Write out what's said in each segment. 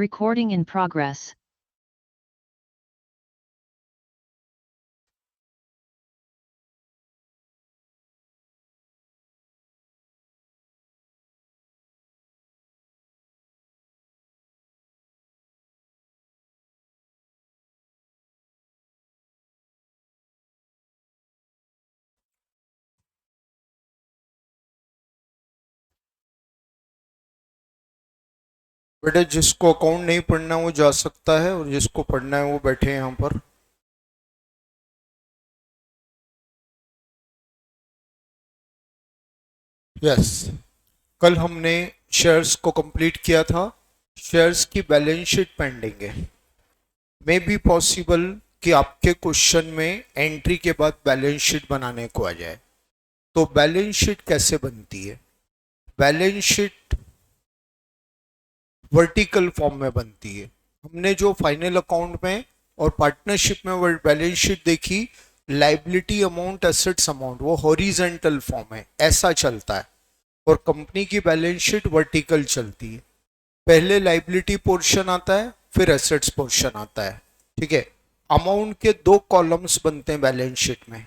Recording in progress. बेटे जिसको account नहीं पढ़ना वो जा सकता है और जिसको पढ़ना है वो बैठे यहाँ पर। यस, कल हमने शेयर्स को कंप्लीट किया था। शेयर्स की बैलेंस शीट पेंडिंग है। मे बी पॉसिबल कि आपके क्वेश्चन में एंट्री के बाद बैलेंस शीट बनाने को आ जाए। तो बैलेंस शीट कैसे बनती है? बैलेंस शीट वर्टिकल फॉर्म में बनती है। हमने जो फाइनल अकाउंट में और पार्टनरशिप में बैलेंस शीट देखी, लाइबिलिटी अमाउंट एसेट्स अमाउंट, वो हॉरिजेंटल फॉर्म है, ऐसा चलता है। और कंपनी की बैलेंस शीट वर्टिकल चलती है। पहले लाइबिलिटी पोर्शन आता है, फिर एसेट्स पोर्शन आता है। ठीक है, अमाउंट के 2 कॉलम्स बनते हैं बैलेंस शीट में।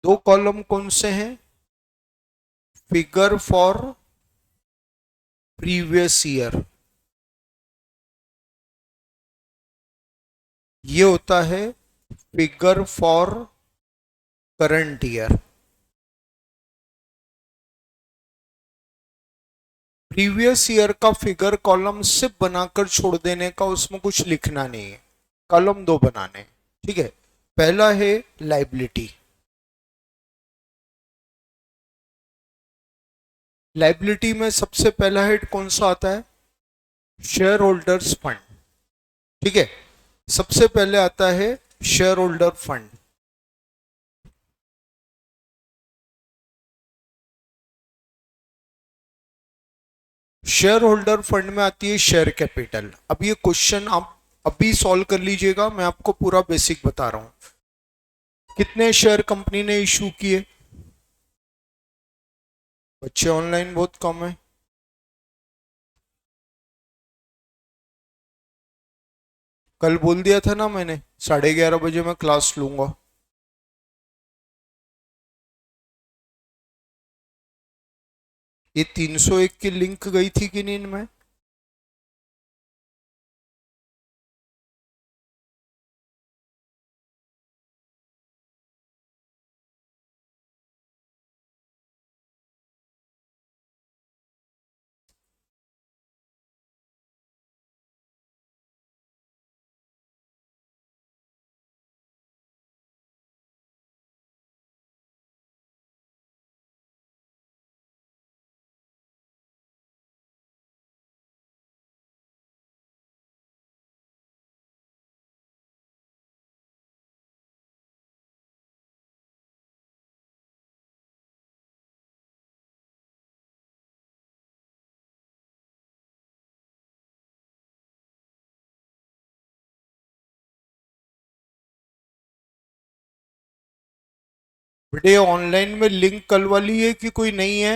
दो कॉलम कौन से हैं? फिगर फॉर प्रीवियस ईयर, ये होता है figure for current year. Previous year का फिगर कॉलम सिर्फ बनाकर छोड़ देने का, उसमें कुछ लिखना नहीं है। कॉलम 2 बनाने। ठीक है, पहला है लाइबिलिटी। लाइबिलिटी में सबसे पहला हेड कौन सा आता है? Share holders fund. ठीक है, सबसे पहले आता है share holder fund. Share holder fund में आती है शेयर कैपिटल। अब ये क्वेश्चन आप अभी सॉल्व कर लीजिएगा, मैं आपको पूरा बेसिक बता रहा हूं। कितने शेयर कंपनी ने इशू किए? बच्चे ऑनलाइन बहुत कम है। कल बोल दिया था ना मैंने, 11:30 बजे मैं क्लास लूंगा। ये 301 की लिंक गई थी कि नहीं इनमें? बेटे ऑनलाइन में लिंक कल वाली है कि कोई नहीं है?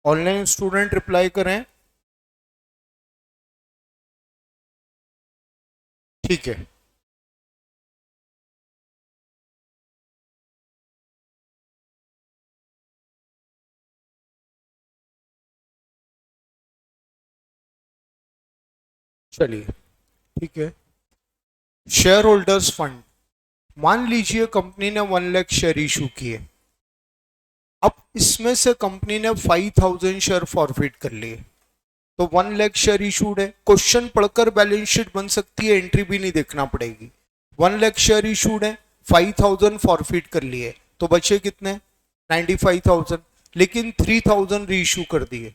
ऑनलाइन स्टूडेंट रिप्लाई करें। ठीक है, चलिए ठीक है। शेयर होल्डर्स फंड, मान लीजिए कंपनी ने 1 लाख शेयर इशू किए। अब इसमें से कंपनी ने 5000 शेयर फॉरफिट कर लिए, तो 1 लाख शेयर इशूड है। क्वेश्चन पढ़कर बैलेंस शीट बन सकती है, एंट्री भी नहीं देखना पड़ेगी। 1 लाख शेयर इशूड है, 5000 फॉरफिट कर लिए, तो बचे कितने? 95,000। लेकिन 3000 री इशू कर दिए।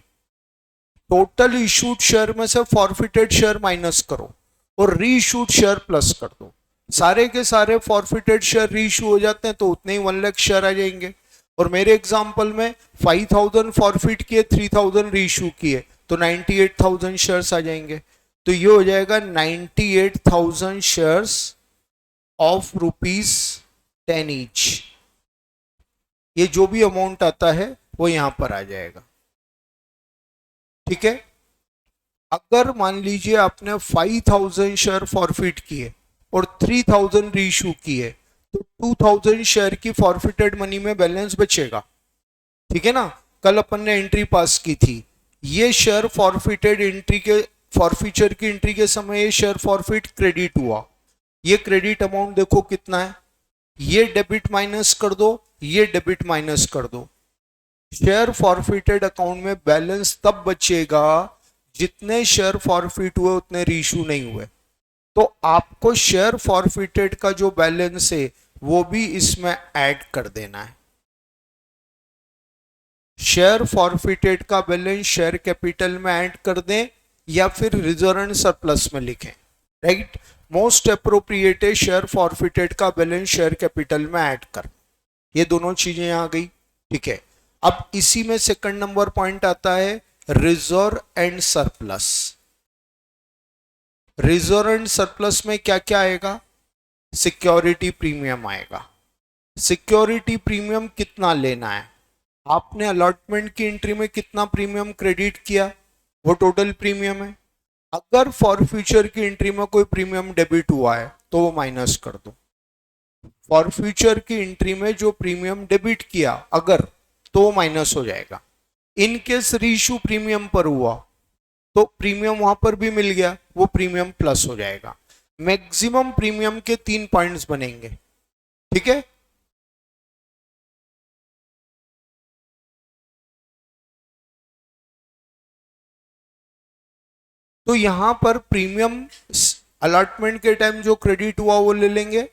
टोटल इशूड शेयर में से फॉरफिटेड शेयर माइनस करो और री इशूड शेयर प्लस कर दो। सारे के सारे फॉरफिटेड शेयर री इशू हो जाते हैं, तो उतने ही 1 लाख शेयर आ जाएंगे। और मेरे एग्जांपल में 5000 फॉरफिट किए, 3000 री इशू किए, तो 98,000 शेयर्स आ जाएंगे। तो ये हो जाएगा 98,000 शेयर्स ऑफ ₹10 ईच। ये जो भी अमाउंट आता है वो यहां पर आ जाएगा। ठीक है, अगर मान लीजिए आपने 5,000 शेयर फॉरफिट किए और 3,000 रीइश्यू किए तो 2,000 शेयर की फॉरफिटेड मनी में बैलेंस बचेगा। ठीक है ना, कल अपन ने एंट्री पास की थी, ये शेयर फॉरफिटेड एंट्री के फॉरफीचर की एंट्री के समय ये शेयर फॉरफिट क्रेडिट हुआ। ये क्रेडिट अमाउंट देखो कितना है, ये डेबिट माइनस कर दो, ये डेबिट माइनस कर दो। शेयर फॉरफिटेड अकाउंट में बैलेंस तब बचेगा जितने शेयर फॉरफिट हुए उतने रीइश्यू नहीं हुए। तो आपको शेयर फॉरफिटेड का जो बैलेंस है वो भी इसमें ऐड कर देना है। शेयर फॉरफिटेड का बैलेंस शेयर कैपिटल में ऐड कर दें या फिर रिजर्व एंड सरप्लस में लिखें, राइट। मोस्ट अप्रोप्रिएट है शेयर फॉरफिटेड का बैलेंस शेयर कैपिटल में ऐड कर। ये दोनों चीजें आ गई। ठीक है, अब इसी में सेकंड नंबर पॉइंट आता है reserve and surplus. Reserve and surplus में क्या क्या आएगा, सिक्योरिटी प्रीमियम आएगा। सिक्योरिटी प्रीमियम कितना लेना है, आपने अलॉटमेंट की एंट्री में कितना प्रीमियम क्रेडिट किया वो टोटल प्रीमियम है। अगर फॉर फ्यूचर की एंट्री में कोई प्रीमियम डेबिट हुआ है तो वो माइनस कर दो। फॉर फ्यूचर की एंट्री में जो प्रीमियम डेबिट किया अगर, तो वो माइनस हो जाएगा। इन केस रीइश्यू प्रीमियम पर हुआ तो प्रीमियम वहां पर भी मिल गया, वो प्रीमियम प्लस हो जाएगा। मैक्सिमम प्रीमियम के 3 पॉइंट्स बनेंगे। ठीक है, तो यहां पर प्रीमियम अलॉटमेंट के टाइम जो क्रेडिट हुआ वो ले लेंगे,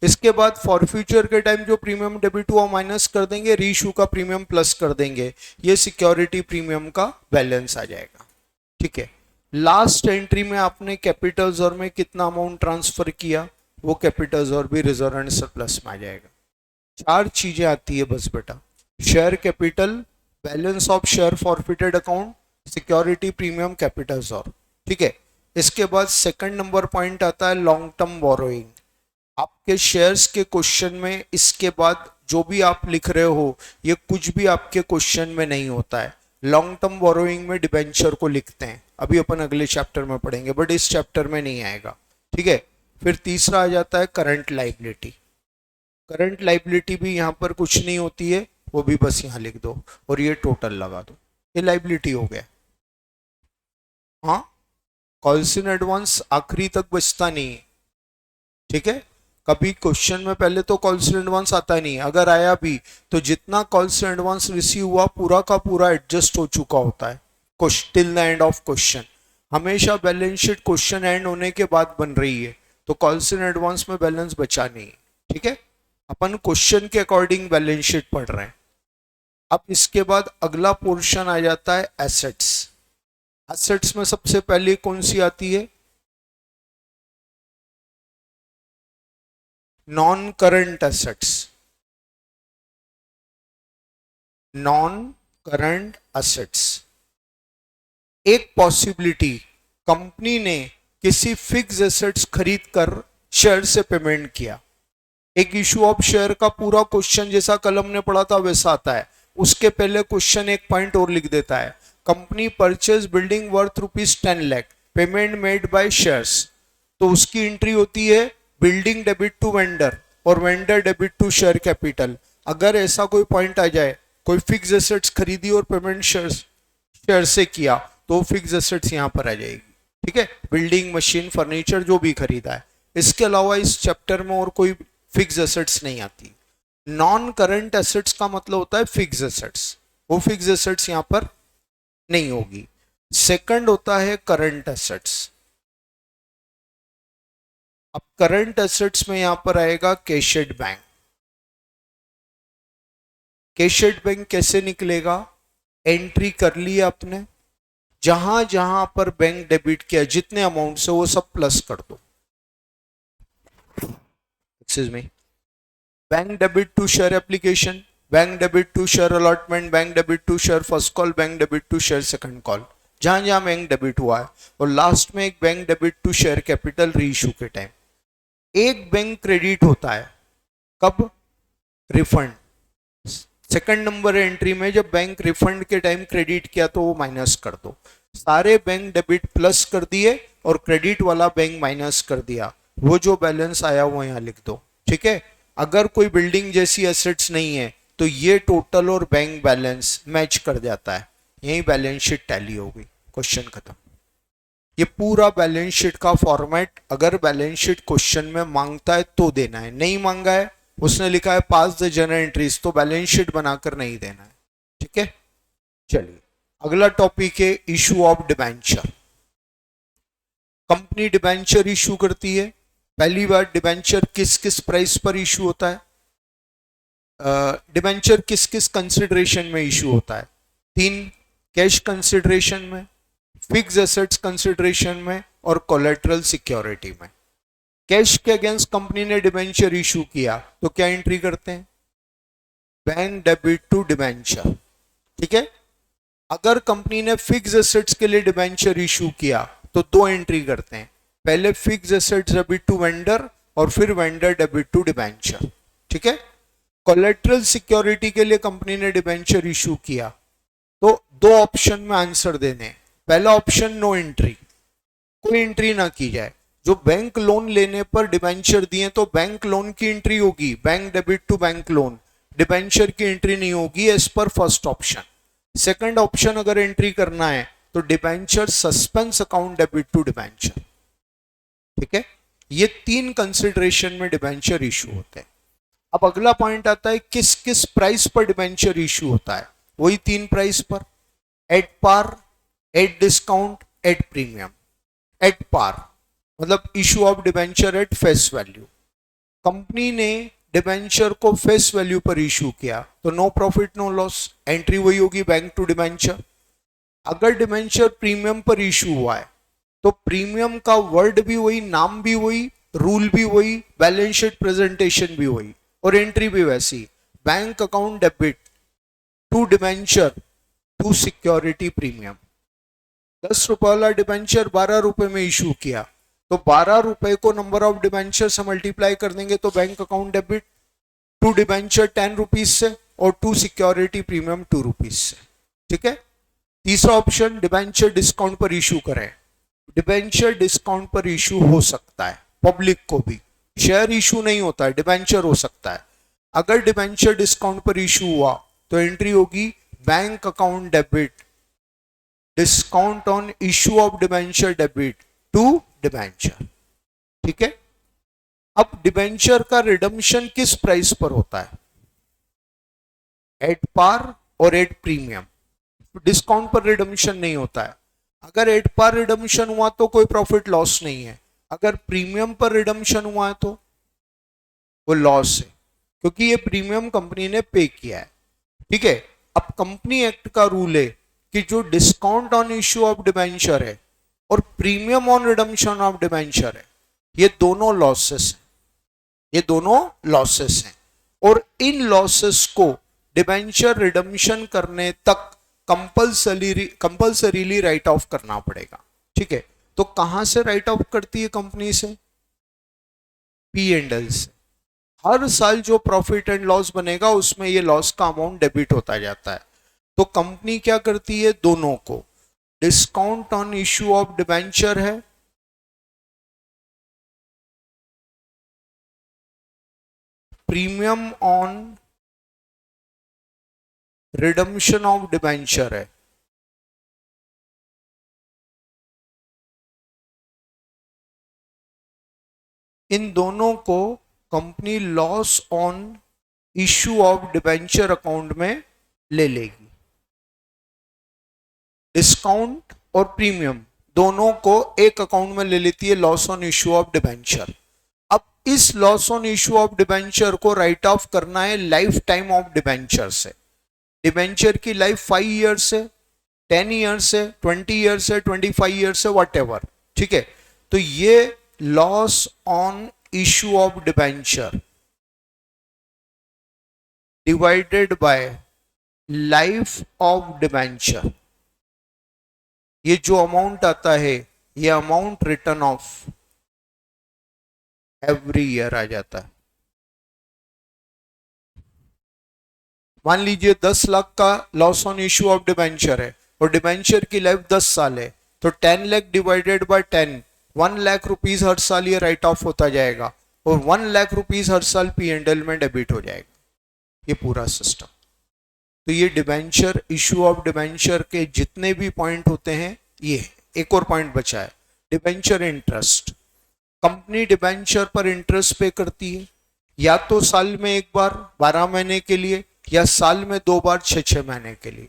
इसके बाद फॉर फ्यूचर के टाइम जो प्रीमियम डेबिट हुआ माइनस कर देंगे, रीइश्यू का प्रीमियम प्लस कर देंगे, ये सिक्योरिटी प्रीमियम का बैलेंस आ जाएगा। ठीक है, लास्ट एंट्री में आपने कैपिटल रिजर्व में कितना अमाउंट ट्रांसफर किया वो कैपिटल रिजर्व भी रिजर्व एंड सरप्लस में आ जाएगा। 4 चीजें आती है बस बेटा, share capital, balance of share forfeited account, security premium, capital reserve. ठीक है, इसके बाद सेकंड नंबर पॉइंट आता है लॉन्ग टर्म बोरोइंग। आपके शेयर्स के क्वेश्चन में इसके बाद जो भी आप लिख रहे हो ये कुछ भी आपके क्वेश्चन में नहीं होता है। लॉन्ग टर्म बोरोइंग में डिबेंचर को लिखते हैं, अभी अपन अगले चैप्टर में पढ़ेंगे बट इस चैप्टर में नहीं आएगा। ठीक है, फिर तीसरा आ जाता है करंट लाइबिलिटी। करंट लाइबिलिटी भी यहाँ पर कुछ नहीं होती है, वो भी बस यहाँ लिख दो और ये टोटल लगा दो, ये लाइबिलिटी हो गया। हाँ, कॉल्स इन एडवांस आखिरी तक बचता नहीं है। ठीक है, कभी क्वेश्चन में पहले तो कॉल्स इन एडवांस आता नहीं, अगर आया भी तो जितना कॉल्स इन एडवांस रिसीव हुआ पूरा का पूरा एडजस्ट हो चुका होता है till the end of question. हमेशा बैलेंस शीट क्वेश्चन एंड होने के बाद बन रही है, तो कॉल्स इन एडवांस में बैलेंस बचा नहीं। ठीक है, अपन क्वेश्चन के अकॉर्डिंग बैलेंस शीट पढ़ रहे हैं। अब इसके बाद अगला पोर्शन आ जाता है एसेट्स। एसेट्स में सबसे पहले कौन सी आती है, non current assets. Non current assets, एक पॉसिबिलिटी, कंपनी ने किसी फिक्स एसेट्स खरीद कर शेयर से पेमेंट किया। एक इशू ऑफ शेयर का पूरा क्वेश्चन जैसा कल हमने पढ़ा था वैसा आता है, उसके पहले क्वेश्चन एक पॉइंट और लिख देता है, company purchase building worth ₹10 lakh, payment made by shares. तो उसकी एंट्री होती है बिल्डिंग डेबिट टू वेंडर और vendor debit to share capital. अगर ऐसा कोई पॉइंट आ जाए, कोई फिक्स एसेट्स खरीदी और पेमेंट शेयर से किया, तो फिक्स एसेट्स यहां पर आ जाएगी। ठीक है, बिल्डिंग, मशीन, फर्नीचर जो भी खरीदा है। इसके अलावा इस चैप्टर में और कोई फिक्स एसेट्स नहीं आती। नॉन करंट एसेट्स का मतलब होता है फिक्स एसेट्स, वो फिक्स एसेट्स यहां पर नहीं होगी। सेकंड होता है करंट एसेट्स। अब करंट एसेट्स में यहां पर आएगा कैशेड बैंक। कैशेड बैंक कैसे निकलेगा, एंट्री कर ली आपने, जहां जहां पर बैंक डेबिट किया जितने अमाउंट से वो सब प्लस कर दो। Excuse me, bank debit to share application, bank debit to share allotment, bank debit to share first call, bank debit to share second call. जहां जहां बैंक डेबिट हुआ है, और लास्ट में एक bank debit to share capital reissue के time. एक bank credit होता है कब? रिफंड। सेकंड नंबर एंट्री में जब बैंक रिफंड के टाइम क्रेडिट किया तो वो माइनस कर दो। सारे बैंक डेबिट प्लस कर दिए और क्रेडिट वाला बैंक माइनस कर दिया, वो जो बैलेंस आया वो यहाँ लिख दो। ठीक है, अगर कोई बिल्डिंग जैसी एसेट्स नहीं है तो ये टोटल और बैंक बैलेंस मैच कर जाता है, यही बैलेंस शीट टैली होगी। क्वेश्चन खत्म। ये पूरा बैलेंस शीट का फॉर्मेट अगर बैलेंस शीट क्वेश्चन में मांगता है तो देना है, नहीं मांगा है, उसने लिखा है पास द जनरल एंट्रीज, तो बैलेंस शीट बनाकर नहीं देना है। ठीक है, चलिए अगला टॉपिक है issue of debenture. Company debenture issue करती है। पहली बार डिबेंचर किस किस प्राइस पर इशू होता है? डिबेंचर किस किस कंसिडरेशन में इशू होता है? 3, कैश कंसिडरेशन में, फिक्स एसेट्स कंसिडरेशन में और कोलेटरल सिक्योरिटी में। कैश के अगेंस्ट कंपनी ने डिबेंचर इशू किया तो क्या एंट्री करते हैं? Bank debit to debenture. ठीक है, अगर कंपनी ने फिक्स एसेट्स के लिए डिबेंचर इशू किया तो 2 एंट्री करते हैं, पहले fixed assets debit to vendor और फिर वेंडर डेबिट टू डिबेंचर। ठीक है, कोलेटरल सिक्योरिटी के लिए कंपनी ने डिबेंचर इशू किया तो 2 ऑप्शन में आंसर देने। पहला ऑप्शन नो एंट्री, कोई एंट्री ना की जाए। जो बैंक लोन लेने पर डिबेंचर दिए तो बैंक लोन की एंट्री होगी, bank debit to bank loan, debenture की एंट्री नहीं होगी as per first option. Second option अगर एंट्री करना है तो debenture suspense account debit to debenture. ठीक है, ये 3 कंसिडरेशन में डिबेंचर इशू होते हैं। अब अगला पॉइंट आता है किस किस प्राइस पर डिबेंचर इशू होता है? वही 3 प्राइस पर, at par, at discount, at premium. At par मतलब issue of debenture at face value. Company ने डिबेंचर को फेस वैल्यू पर इशू किया तो no profit no loss, entry वही होगी बैंक टू डिबेंचर। अगर डिबेंचर प्रीमियम पर इशू हुआ है तो प्रीमियम का वर्ड भी वही, नाम भी वही, रूल भी वही, बैलेंस शीट प्रेजेंटेशन भी वही और एंट्री भी वैसी, bank account debit to debenture to security premium. 10 रुपए वाला डिबेंचर 12 रुपए में इशू किया तो 12 रुपए को नंबर ऑफ डिबेंचर से मल्टीप्लाई कर देंगे तो bank account debit to debenture 10 rupees से और टू सिक्योरिटी प्रीमियम 2 रुपीज से। ठीक है, तीसरा ऑप्शन डिबेंचर डिस्काउंट पर इशू करें। डिबेंचर डिस्काउंट पर इशू हो सकता है, पब्लिक को भी, शेयर इशू नहीं होता है, डिबेंचर हो सकता है। अगर डिबेंचर डिस्काउंट पर इशू हुआ तो एंट्री होगी bank account debit discount on issue of debenture debit to debenture. ठीक है, अब डिबेंचर का रिडम्पशन किस प्राइस पर होता है? एट पार और एट प्रीमियम। डिस्काउंट पर रिडम्पशन नहीं होता है। अगर एट पार रिडम्पशन हुआ तो कोई प्रॉफिट लॉस नहीं है, अगर प्रीमियम पर रिडम्पशन हुआ है तो वो लॉस है, क्योंकि ये प्रीमियम कंपनी ने पे किया है। ठीक है, अब कंपनी एक्ट का रूल है कि जो discount on issue of debenture है और premium on redemption of debenture है, ये दोनों लॉसेस हैं, ये दोनों लॉसेस हैं और इन लॉसेस को डिबेंचर रिडम्पशन करने तक कंपल्सरीली राइट ऑफ करना पड़ेगा। ठीक है, तो कहां से राइट ऑफ करती है कंपनी से? पी एंड एल से। हर साल जो प्रॉफिट एंड लॉस बनेगा उसमें ये लॉस का अमाउंट डेबिट होता जाता है। तो कंपनी क्या करती है? दोनों को, discount on issue of debenture है, premium on redemption of debenture है, इन दोनों को company loss on issue of debenture account में ले लेगी। डिस्काउंट और प्रीमियम दोनों को एक अकाउंट में ले लेती है, loss on issue of debenture. अब इस loss on issue of debenture को राइट ऑफ करना है लाइफ टाइम ऑफ डिबेंचर से। डिबेंचर की लाइफ 5 ईयर्स है, 10 ईयर्स है, 20 ईयर्स है, 25 ईयर्स है, वट एवर। ठीक है, तो ये loss on issue of debenture divided by life of debenture, ये जो अमाउंट आता है ये amount return of every year आ जाता है। मान लीजिए 10 लाख का loss on issue of debenture है और डिबेंचर की लाइफ 10 साल है, तो 10 lakh divided by 10, 1 lakh rupees हर साल ये राइट ऑफ होता जाएगा और 1 लाख रुपीस हर साल P&L में डेबिट हो जाएगा, ये पूरा सिस्टम। तो ये डिबेंचर, इश्यू ऑफ डिबेंचर के जितने भी पॉइंट होते हैं, ये एक और पॉइंट बचा है, डिबेंचर इंटरेस्ट। कंपनी डिबेंचर पर इंटरेस्ट पे करती है, या तो साल में एक बार 12 महीने के लिए, या साल में 2 बार 6-6 महीने के लिए।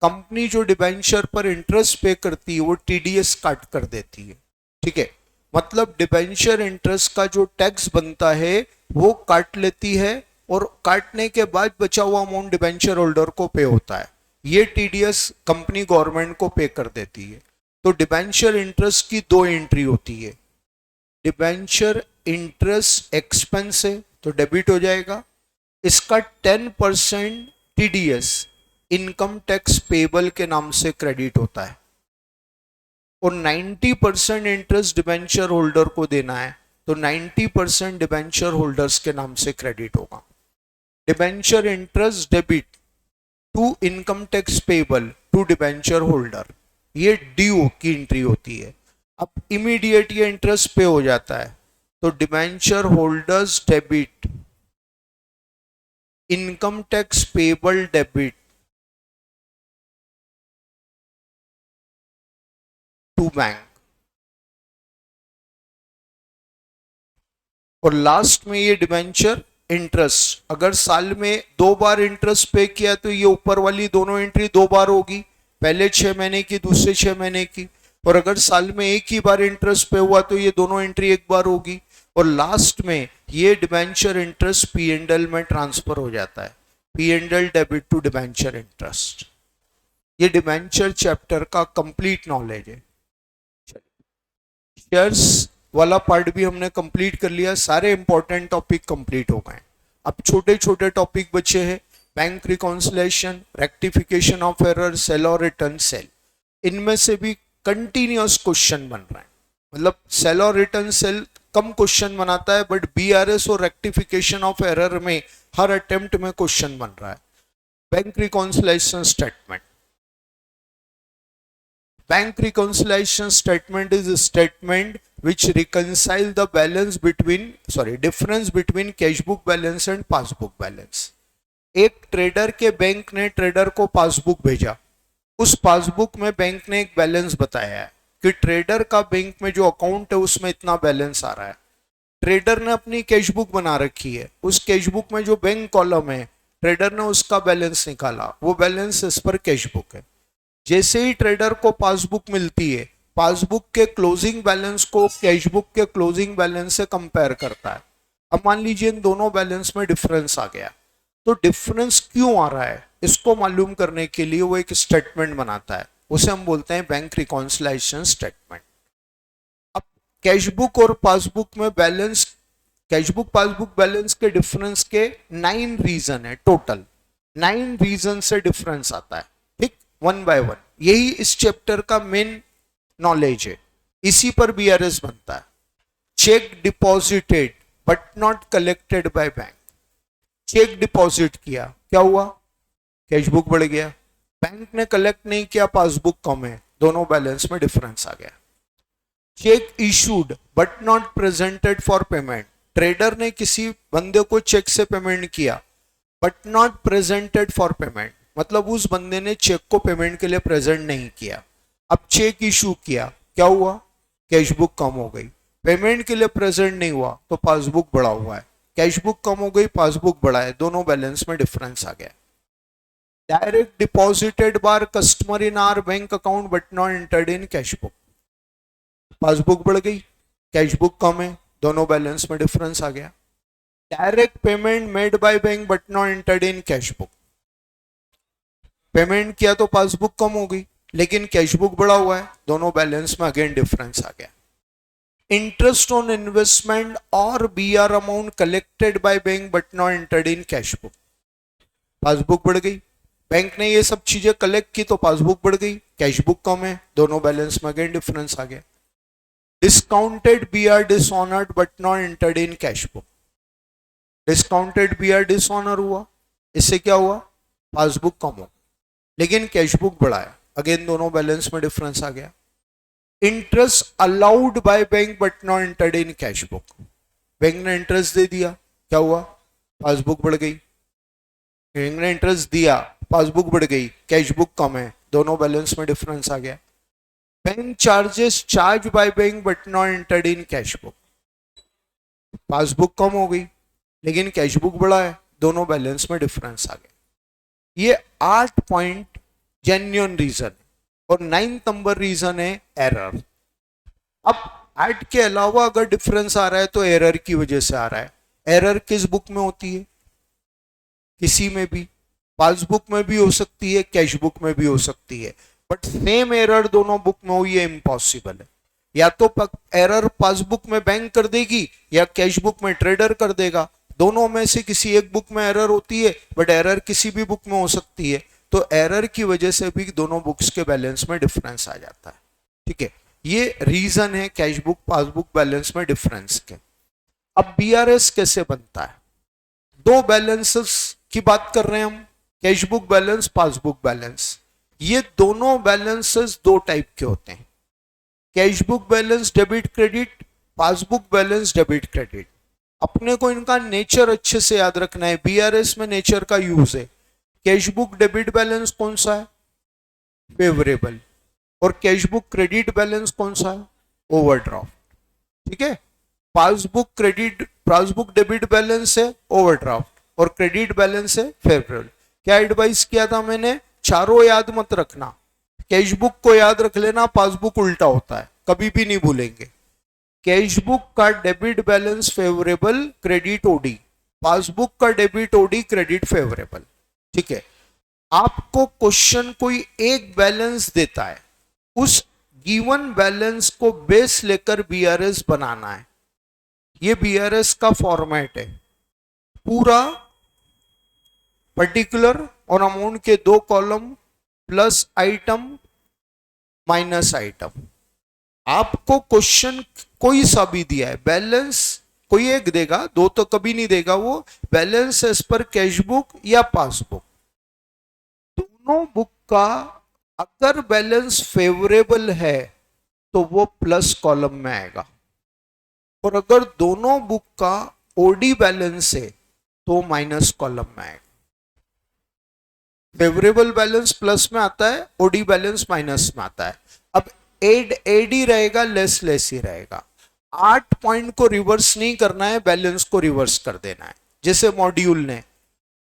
कंपनी जो डिबेंचर पर इंटरेस्ट पे करती है वो TDS काट कर देती है, ठीक है। मतलब डिबेंचर इंटरेस्ट का जो टैक्स बनता है वो काट लेती है और काटने के बाद बचा हुआ अमाउंट डिबेंचर होल्डर को पे होता है। ये TDS कंपनी गवर्नमेंट को पे कर देती है। तो डिबेंचर इंटरेस्ट की 2 एंट्री होती है। डिबेंचर इंटरेस्ट एक्सपेंस है तो डेबिट हो जाएगा, इसका 10% TDS इनकम टैक्स पेबल के नाम से क्रेडिट होता है और 90% इंटरेस्ट डिबेंचर होल्डर को देना है तो 90% डिबेंचर होल्डर्स के नाम से क्रेडिट होगा। Debenture interest debit to income tax payable to debenture holder, ये ड्यू की एंट्री होती है। अब इमीडिएट ये इंटरेस्ट पे हो जाता है तो debenture holders debit income tax payable debit to bank, और लास्ट में ये डिबेंचर इंटरेस्ट, अगर साल में 2 बार इंटरेस्ट पे किया तो ये ऊपर वाली दोनों एंट्री 2 बार होगी, पहले 6 महीने की, दूसरे 6 महीने की। और अगर साल में एक ही बार इंटरेस्ट पे हुआ तो ये दोनों एंट्री एक बार होगी। और लास्ट में ये डिबेंचर इंटरेस्ट P&L में ट्रांसफर हो जाता है, P&L debit to debenture interest. ये डिबेंचर चैप्टर का कंप्लीट नॉलेज है। शेयर्स वाला पार्ट भी हमने कंप्लीट कर लिया, सारे इंपॉर्टेंट टॉपिक कंप्लीट हो गए। अब छोटे छोटे टॉपिक बचे हैं, bank reconciliation, rectification of error, sale और रिटर्न सेल। इनमें से भी कंटिन्यूअस क्वेश्चन बन रहा है, मतलब सेल और रिटर्न सेल कम क्वेश्चन बनाता है, बट BRS और रेक्टिफिकेशन ऑफ एरर में हर अटेम्प्ट में क्वेश्चन बन रहा है। Bank reconciliation statement, bank reconciliation statement is a statement which reconcile the balance between difference between cash book balance and passbook balance। एक trader के बैंक ने trader को पासबुक भेजा, उस पासबुक में बैंक ने एक बैलेंस बताया है कि ट्रेडर का बैंक में जो अकाउंट है उसमें इतना बैलेंस आ रहा है। ट्रेडर ने अपनी कैश बुक बना रखी है, उस कैश बुक में जो बैंक कॉलम है ट्रेडर ने उसका बैलेंस निकाला, वो बैलेंस इस पर कैश बुक है। जैसे ही ट्रेडर को पासबुक मिलती है, पासबुक के क्लोजिंग बैलेंस को कैश बुक के क्लोजिंग बैलेंस से कंपेयर करता है। अब मान लीजिए इन दोनों बैलेंस में डिफरेंस आ गया, तो डिफरेंस क्यों आ रहा है इसको मालूम करने के लिए वो एक स्टेटमेंट बनाता है, उसे हम बोलते हैं बैंक रिकॉन्सिलेशन स्टेटमेंट। अब कैश बुक और पासबुक में balance, cash book passbook balance के डिफरेंस के 9 रीजन है, टोटल 9 रीजन से डिफरेंस आता है, ठीक, 1 बाय 1। यही इस चैप्टर का मेन नॉलेज है, इसी पर BRS बनता है। Cheque deposited but not collected by bank, cheque deposit किया, क्या हुआ, कैश बुक बढ़ गया, बैंक ने कलेक्ट नहीं किया, पासबुक कम है, दोनों बैलेंस में डिफरेंस आ गया। Check issued but not presented for payment, trader ने किसी बंदे को चेक से पेमेंट किया but not presented for payment, मतलब उस बंदे ने चेक को पेमेंट के लिए प्रेजेंट नहीं किया। अब चेक इशू किया, क्या हुआ, कैश बुक कम हो गई, पेमेंट के लिए प्रेजेंट नहीं हुआ तो पासबुक बढ़ा हुआ है, कैश बुक कम हो गई, पासबुक बढ़ा है, दोनों बैलेंस में डिफरेंस आ गया। Direct deposited by customer in our bank account but not entered in cash book, passbook बढ़ गई, कैश बुक कम है, दोनों बैलेंस में डिफरेंस आ गया। Direct payment made by bank but not entered in cash book, payment किया तो पासबुक कम हो गई लेकिन कैश बुक बढ़ा हुआ है, दोनों बैलेंस में अगेन डिफरेंस आ गया। इंटरेस्ट ऑन इन्वेस्टमेंट और BR amount collected by bank but not entered in cash book, passbook बढ़ गई, बैंक ने ये सब चीजें कलेक्ट की तो पासबुक बढ़ गई, कैश बुक कम है, दोनों बैलेंस में अगेन डिफरेंस आ गया। Discounted B R dishonoured but not entered in cash book. Discounted B R dishonour हुआ, इससे क्या हुआ, पासबुक कम हो, लेकिन कैश बुक बढ़ाया, अगेन दोनों बैलेंस में डिफरेंस आ गया। Interest allowed by bank but not entered in cash book. Bank ने इंटरेस्ट दे दिया, क्या हुआ, पासबुक बढ़ गई। बैंक ने इंटरेस्ट दिया, पासबुक बढ़ गई, कैश बुक कम है, दोनों बैलेंस में डिफरेंस आ गया। Bank charges charge by bank but not entered in cash book. Passbook कम हो गई लेकिन कैश बुक बढ़ा है, दोनों बैलेंस में डिफरेंस आ गया। ये 8 पॉइंट जेन्युइन रीजन है। और 9th नंबर रीजन है एरर। अब 8 के अलावा अगर डिफरेंस आ रहा है तो एरर की वजह से आ रहा है। एरर किस बुक में होती है, किसी में भी, पासबुक में भी हो सकती है, कैश बुक में भी हो सकती है, बट सेम एरर दोनों बुक में हो ये इम्पॉसिबल है। या तो एरर पासबुक में बैंक कर देगी या कैश बुक में ट्रेडर कर देगा, दोनों में से किसी एक बुक में एरर होती है, बट एरर किसी भी बुक में हो सकती है। तो एरर की वजह से भी दोनों बुक्स के बैलेंस में डिफरेंस आ जाता है। ठीक है, ये रीजन है कैश बुक पासबुक बैलेंस में डिफरेंस के। अब बीआरएस कैसे बनता है, दो बैलेंसेस की बात कर रहे हैं हम, cash book balance passbook balance. ये दोनों बैलेंसेस दो टाइप के होते हैं, cash book balance debit credit, passbook balance debit credit. अपने को इनका नेचर अच्छे से याद रखना है, बीआरएस में नेचर का यूज है। कैश बुक डेबिट बैलेंस कौन सा है, फेवरेबल, और कैश बुक क्रेडिट बैलेंस कौन सा है, ओवरड्राफ्ट। ठीक है, पासबुक डेबिट बैलेंस है ओवरड्राफ्ट और क्रेडिट बैलेंस है फेवरेबल। क्या एडवाइस किया था मैंने, चारों याद मत रखना, कैश बुक को याद रख लेना, पासबुक उल्टा होता है, कभी भी नहीं भूलेंगे। कैश बुक का debit balance favourable, credit OD, passbook का डेबिट ओडी, क्रेडिट फेवरेबल। ठीक है, आपको क्वेश्चन कोई एक बैलेंस देता है, उस गिवन बैलेंस को बेस लेकर बीआरएस बनाना है। ये बीआरएस का फॉर्मेट है, पूरा पर्टिकुलर और अमाउंट के दो column plus item minus item. आपको क्वेश्चन कोई सा भी दिया है, बैलेंस कोई एक देगा, दो तो कभी नहीं देगा, वो बैलेंस एज पर कैश बुक या पासबुक, दोनों बुक का अगर बैलेंस फेवरेबल है तो वो प्लस कॉलम में आएगा, और अगर दोनों बुक का ओडी बैलेंस है तो माइनस कॉलम में आएगा। फेवरेबल बैलेंस प्लस में आता है, ओडी बैलेंस माइनस में आता है। अब एड ही रहेगा, लेस ही रहेगा। 8 पॉइंट को रिवर्स नहीं करना है, बैलेंस को रिवर्स कर देना है। जैसे मॉड्यूल ने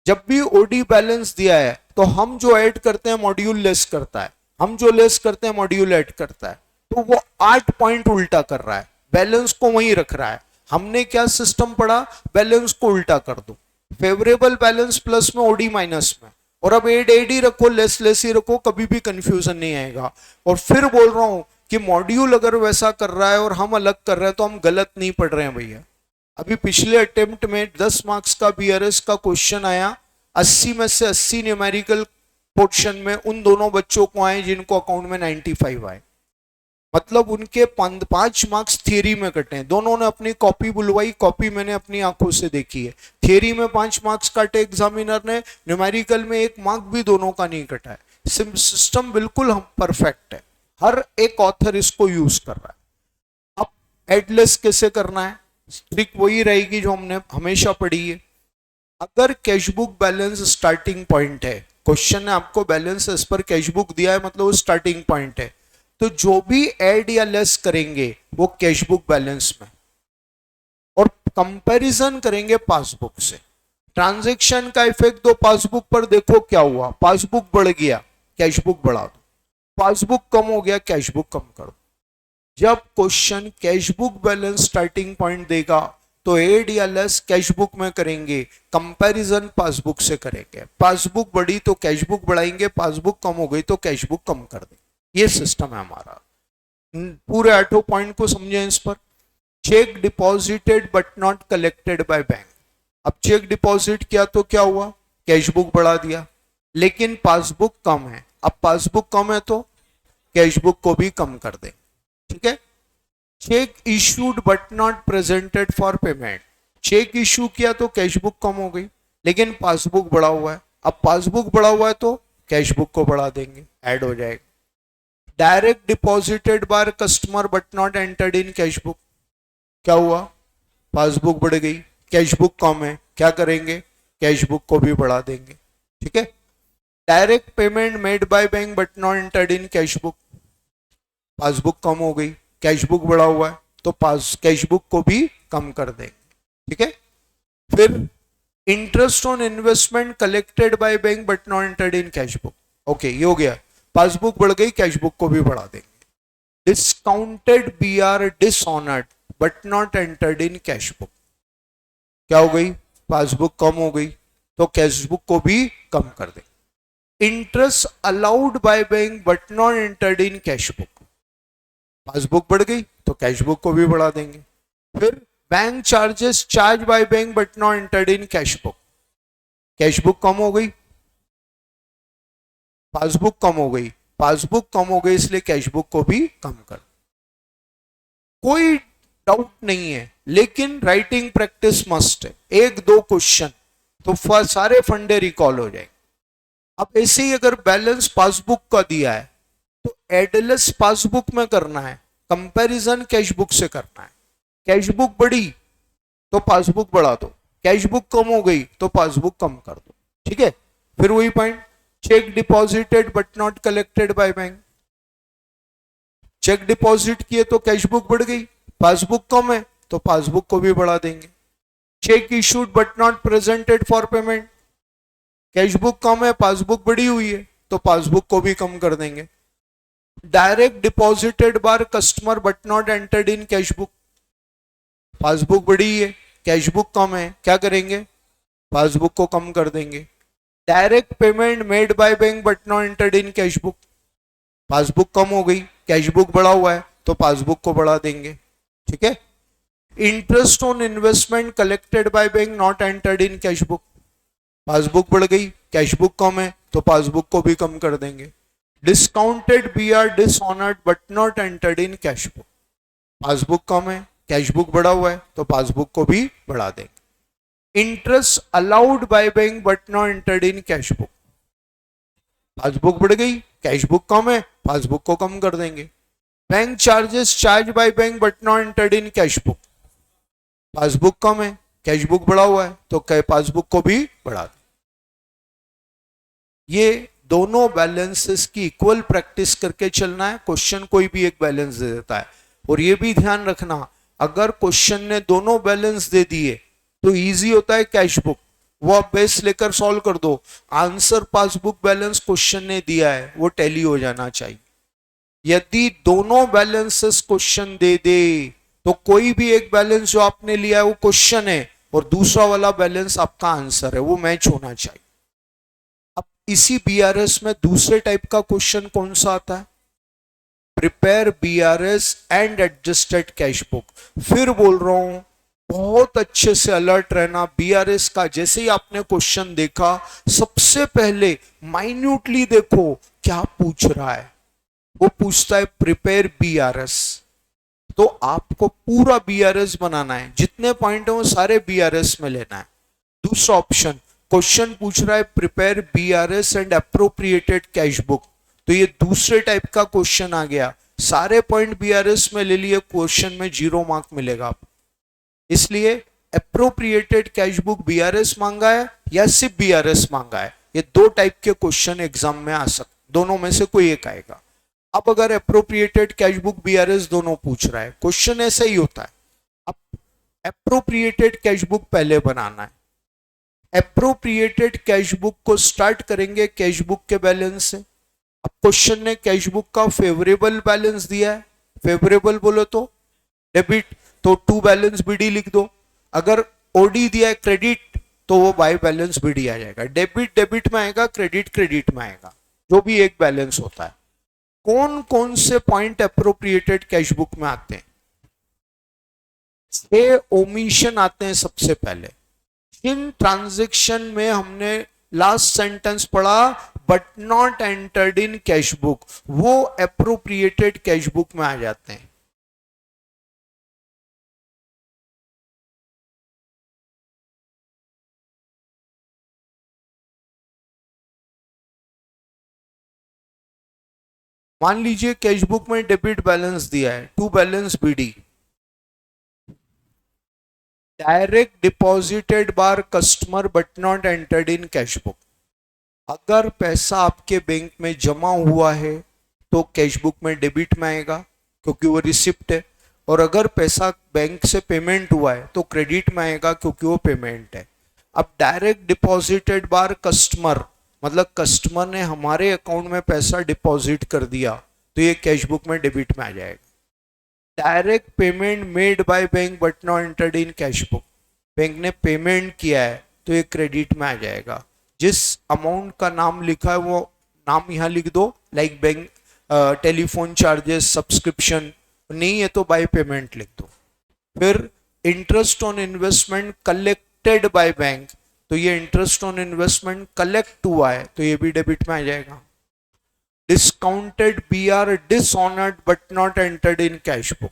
जब भी ओडी बैलेंस दिया है तो हम जो ऐड करते हैं मॉड्यूल लेस करता है, हम जो लेस करते हैं मॉड्यूल ऐड करता है, तो वो 8 पॉइंट उल्टा कर रहा है, बैलेंस को वहीं रख रहा है। हमने क्या सिस्टम पढ़ा, बैलेंस को उल्टा कर दो, फेवरेबल बैलेंस प्लस में, ओडी माइनस में, और अब एड ही रखो, लेस ही रखो, कभी भी कंफ्यूजन नहीं आएगा। और फिर बोल रहा हूं कि मॉड्यूल अगर वैसा कर रहा है और हम अलग कर रहे हैं तो हम गलत नहीं पढ़ रहे हैं भैया। अभी पिछले अटेम्प्ट में 10 मार्क्स का बीआरएस का क्वेश्चन आया, 80 में से 80 न्यूमेरिकल पोर्शन में उन दोनों बच्चों को आए जिनको अकाउंट में 95 आए, मतलब उनके 5 मार्क्स थियरी में कटे। दोनों ने अपनी कॉपी बुलवाई, कॉपी मैंने अपनी आंखों से देखी है। थियरी में 5 मार्क्स काटे एग्जामिनर ने, न्यूमेरिकल में 1 मार्क भी दोनों का नहीं कटा है। सिस्टम बिल्कुल हम परफेक्ट है, हर एक ऑथर इसको यूज कर रहा है। अब एडलेस कैसे करना है, ट्रिक वही रहेगी जो हमने हमेशा पढ़ी है। अगर cash book balance starting point है, क्वेश्चन ने आपको बैलेंस एज पर कैश बुक दिया है, मतलब वो स्टार्टिंग पॉइंट है, तो जो भी ऐड या लेस करेंगे वो कैश बुक बैलेंस में, और कंपैरिजन करेंगे पासबुक से। ट्रांजैक्शन का इफेक्ट दो पासबुक पर, देखो क्या हुआ, पासबुक बढ़ गया, कैश बुक बढ़ा दो, पासबुक कम हो गया, कैश बुक कम कर दो। जब question cash book balance starting point देगा तो एड या लेस कैश बुक में करेंगे, कंपैरिजन पासबुक से करेंगे। पासबुक बढ़ी तो कैश बुक बढ़ाएंगे, पासबुक कम हो गई तो कैश बुक कम कर देंगे। ये सिस्टम है हमारा। पूरे 8 पॉइंट को समझें इस पर। Check deposited but not collected by bank. अब चेक डिपॉजिट किया तो क्या हुआ, कैश बुक बढ़ा दिया, लेकिन पासबुक कम है। अब पासबुक कम है तो कैश बुक को भी कम कर दें, ठीक है। Cheque issued but not presented for payment, cheque issue किया तो कैश बुक कम हो गई, लेकिन पासबुक बढ़ा हुआ है। अब पासबुक बढ़ा हुआ है तो कैश बुक को बढ़ा देंगे, ऐड हो जाएगा। Direct deposited by customer but not entered in cash book, क्या हुआ, पासबुक बढ़ गई, कैश बुक कम है, क्या करेंगे, कैश बुक को भी बढ़ा देंगे, ठीक है। Direct payment made by bank but not entered in cash book, passbook कम हो गई, कैश बुक बढ़ा हुआ है तो कैश बुक को भी कम कर देंगे, ठीक है। फिर interest on investment collected by bank but not entered in cash book, okay ये हो गया, पासबुक बढ़ गई, कैश बुक को भी बढ़ा देंगे। Discounted B R dishonoured but not entered in cash book, क्या हो गई, पासबुक कम हो गई तो कैश बुक को भी कम कर देंगे। Interest allowed by bank but not entered in cash book, passbook बढ़ गई तो कैश बुक को भी बढ़ा देंगे। फिर bank charges charge by bank but not entered in cash book, cash book कम हो गई, पासबुक कम हो गई, पासबुक कम हो गई इसलिए कैश बुक को भी कम कर। कोई डाउट नहीं है, लेकिन राइटिंग प्रैक्टिस मस्ट है, एक दो क्वेश्चन तो सारे फंडे रिकॉल हो जाएंगे। अब ऐसे ही अगर बैलेंस पासबुक का दिया है तो एडलेस पासबुक में करना है, कंपैरिजन कैश बुक से करना है। कैश बुक बढ़ी तो पासबुक बढ़ा दो, कैश बुक कम हो गई तो पासबुक कम कर दो, ठीक है। फिर वही point, cheque deposited but not collected by bank, cheque deposit किए तो कैश बुक बढ़ गई, पासबुक कम है तो पासबुक को भी बढ़ा देंगे। Cheque issued but not presented for payment, cash book कम है, पासबुक बढ़ी हुई है तो पासबुक को भी कम कर देंगे। Direct deposited by customer but not entered in cash book, passbook बढ़ी है, कैश बुक कम है, क्या करेंगे, पासबुक को कम कर देंगे। Direct payment made by bank but not entered in cash book, passbook कम हो गई, कैश बुक बढ़ा हुआ है तो पासबुक को बढ़ा देंगे, ठीक है। Interest on investment collected by bank not entered in cash book, passbook बढ़ गई, कैश बुक कम है तो पासबुक को भी कम कर देंगे। Discounted B R dishonoured but not entered in cash book, passbook कम है, कैश बुक बढ़ा हुआ है तो पासबुक को भी बढ़ा देंगे। Interest allowed by bank but not entered in cash book, passbook बढ़ गई, कैश बुक कम है, पासबुक को कम कर देंगे। Bank charges charge by bank but not entered in cash book, passbook कम है, कैश बुक बढ़ा हुआ है तो पासबुक को भी बढ़ा दें। ये दोनों बैलेंसेस की इक्वल प्रैक्टिस करके चलना है, क्वेश्चन कोई भी एक बैलेंस दे देता है। और ये भी ध्यान रखना, अगर क्वेश्चन ने दोनों बैलेंस दे दिए तो इजी होता है कैश बुक, वो आप बेस लेकर सॉल्व कर दो, आंसर पासबुक बैलेंस क्वेश्चन ने दिया है वो टैली हो जाना चाहिए। यदि दोनों बैलेंसेस क्वेश्चन दे दे तो कोई भी एक बैलेंस जो आपने लिया है वो क्वेश्चन है और दूसरा वाला बैलेंस आपका आंसर है, वो मैच होना चाहिए। अब इसी बीआरएस में दूसरे टाइप का क्वेश्चन कौन सा आता है, prepare BRS and adjusted cash book. फिर बोल रहा हूं बहुत अच्छे से अलर्ट रहना, बीआरएस का जैसे ही आपने क्वेश्चन देखा सबसे पहले माइन्यूटली देखो क्या पूछ रहा है। वो पूछता है प्रिपेयर बीआरएस, तो आपको पूरा बीआरएस बनाना है, जितने पॉइंट है वो सारे बीआरएस में लेना है। दूसरा ऑप्शन, क्वेश्चन पूछ रहा है prepare BRS and appropriated cash book, तो ये दूसरे टाइप का क्वेश्चन आ गया, सारे पॉइंट बीआरएस में ले लिए, क्वेश्चन में 0 मार्क मिलेगा आपको। इसलिए अप्रोप्रिएटेड कैश बुक बीआरएस मांगा है या सिर्फ बीआरएस मांगा है, ये दो टाइप के क्वेश्चन एग्जाम में आ सकते, दोनों में से कोई एक आएगा। अब अगर अप्रोप्रिएटेड कैश बुक बीआरएस दोनों पूछ रहा है, क्वेश्चन ऐसा ही होता है। अब अप्रोप्रिएटेड कैश बुक पहले बनाना है, अप्रोप्रिएटेड कैश बुक को स्टार्ट करेंगे कैश बुक के बैलेंस से। अब क्वेश्चन ने कैश बुक का फेवरेबल बैलेंस दिया है, फेवरेबल बोलो तो डेबिट, तो टू बैलेंस बीडी लिख दो। अगर ओडी दिया है क्रेडिट तो वो बाय बैलेंस बीडी आ जाएगा, डेबिट डेबिट में आएगा, क्रेडिट क्रेडिट में आएगा, जो भी एक बैलेंस होता है। कौन कौन से पॉइंट अप्रोप्रिएटेड कैश बुक में आते हैं, 6 ओमिशन आते हैं सबसे पहले। जिन ट्रांजैक्शन में हमने लास्ट सेंटेंस पढ़ा, but not entered in cash book, वो अप्रोप्रिएटेड कैश बुक में आ जाते हैं। मान लीजिए कैश बुक में डेबिट बैलेंस दिया है, to balance BD, direct deposited by customer but not entered in cash book. अगर पैसा आपके बैंक में जमा हुआ है तो कैश बुक में डेबिट में आएगा क्योंकि वो रिसिप्ट है, और अगर पैसा बैंक से पेमेंट हुआ है तो क्रेडिट में आएगा क्योंकि वो पेमेंट है। अब डायरेक्ट डिपॉजिटेड बार कस्टमर मतलब कस्टमर ने हमारे अकाउंट में पैसा डिपॉजिट कर दिया तो ये कैश बुक में डेबिट में आ जाएगा। Direct payment made by bank but not entered in cash book, bank ने पेमेंट किया है तो ये क्रेडिट में आ जाएगा। जिस अमाउंट का नाम लिखा है वो नाम यहाँ लिख दो, like bank telephone charges, subscription, नहीं है तो बाय पेमेंट लिख दो। फिर interest on investment collected by bank, तो ये इंटरेस्ट ऑन इन्वेस्टमेंट कलेक्ट हुआ है तो ये भी डेबिट में आ जाएगा। Discounted BR dishonoured but not entered in cash book,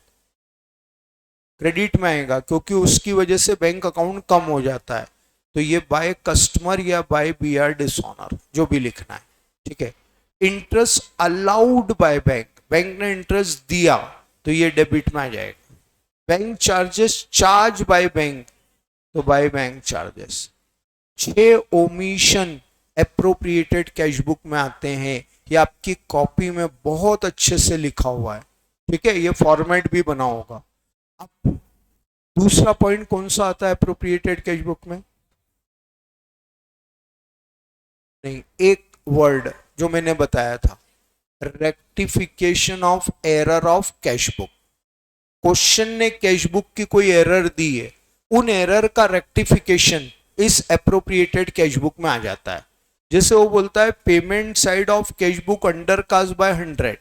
credit में आएगा क्योंकि उसकी वजह से बैंक अकाउंट कम हो जाता है, तो ये बाय कस्टमर या बाय बीआर डिसऑनर जो भी लिखना है, ठीक है। Interest allowed by bank, bank ने इंटरेस्ट दिया तो ये डेबिट में आ जाएगा। Bank charges charge by bank, तो by bank charges. 6 omission appropriated cash book में आते हैं, ये आपकी कॉपी में बहुत अच्छे से लिखा हुआ है, ठीक है, ये फॉर्मेट भी बना होगा। अब दूसरा पॉइंट कौन सा आता है एप्रोप्रिएटेड कैश बुक में? नहीं, एक वर्ड जो मैंने बताया था, rectification of error of cash book. Question ने कैश बुक की कोई एरर दी है, उन एरर का रेक्टिफिकेशन इस एप्रोप्रिएटेड कैश बुक में आ जाता है। जैसे वो बोलता है payment side of cash book under cast by 100,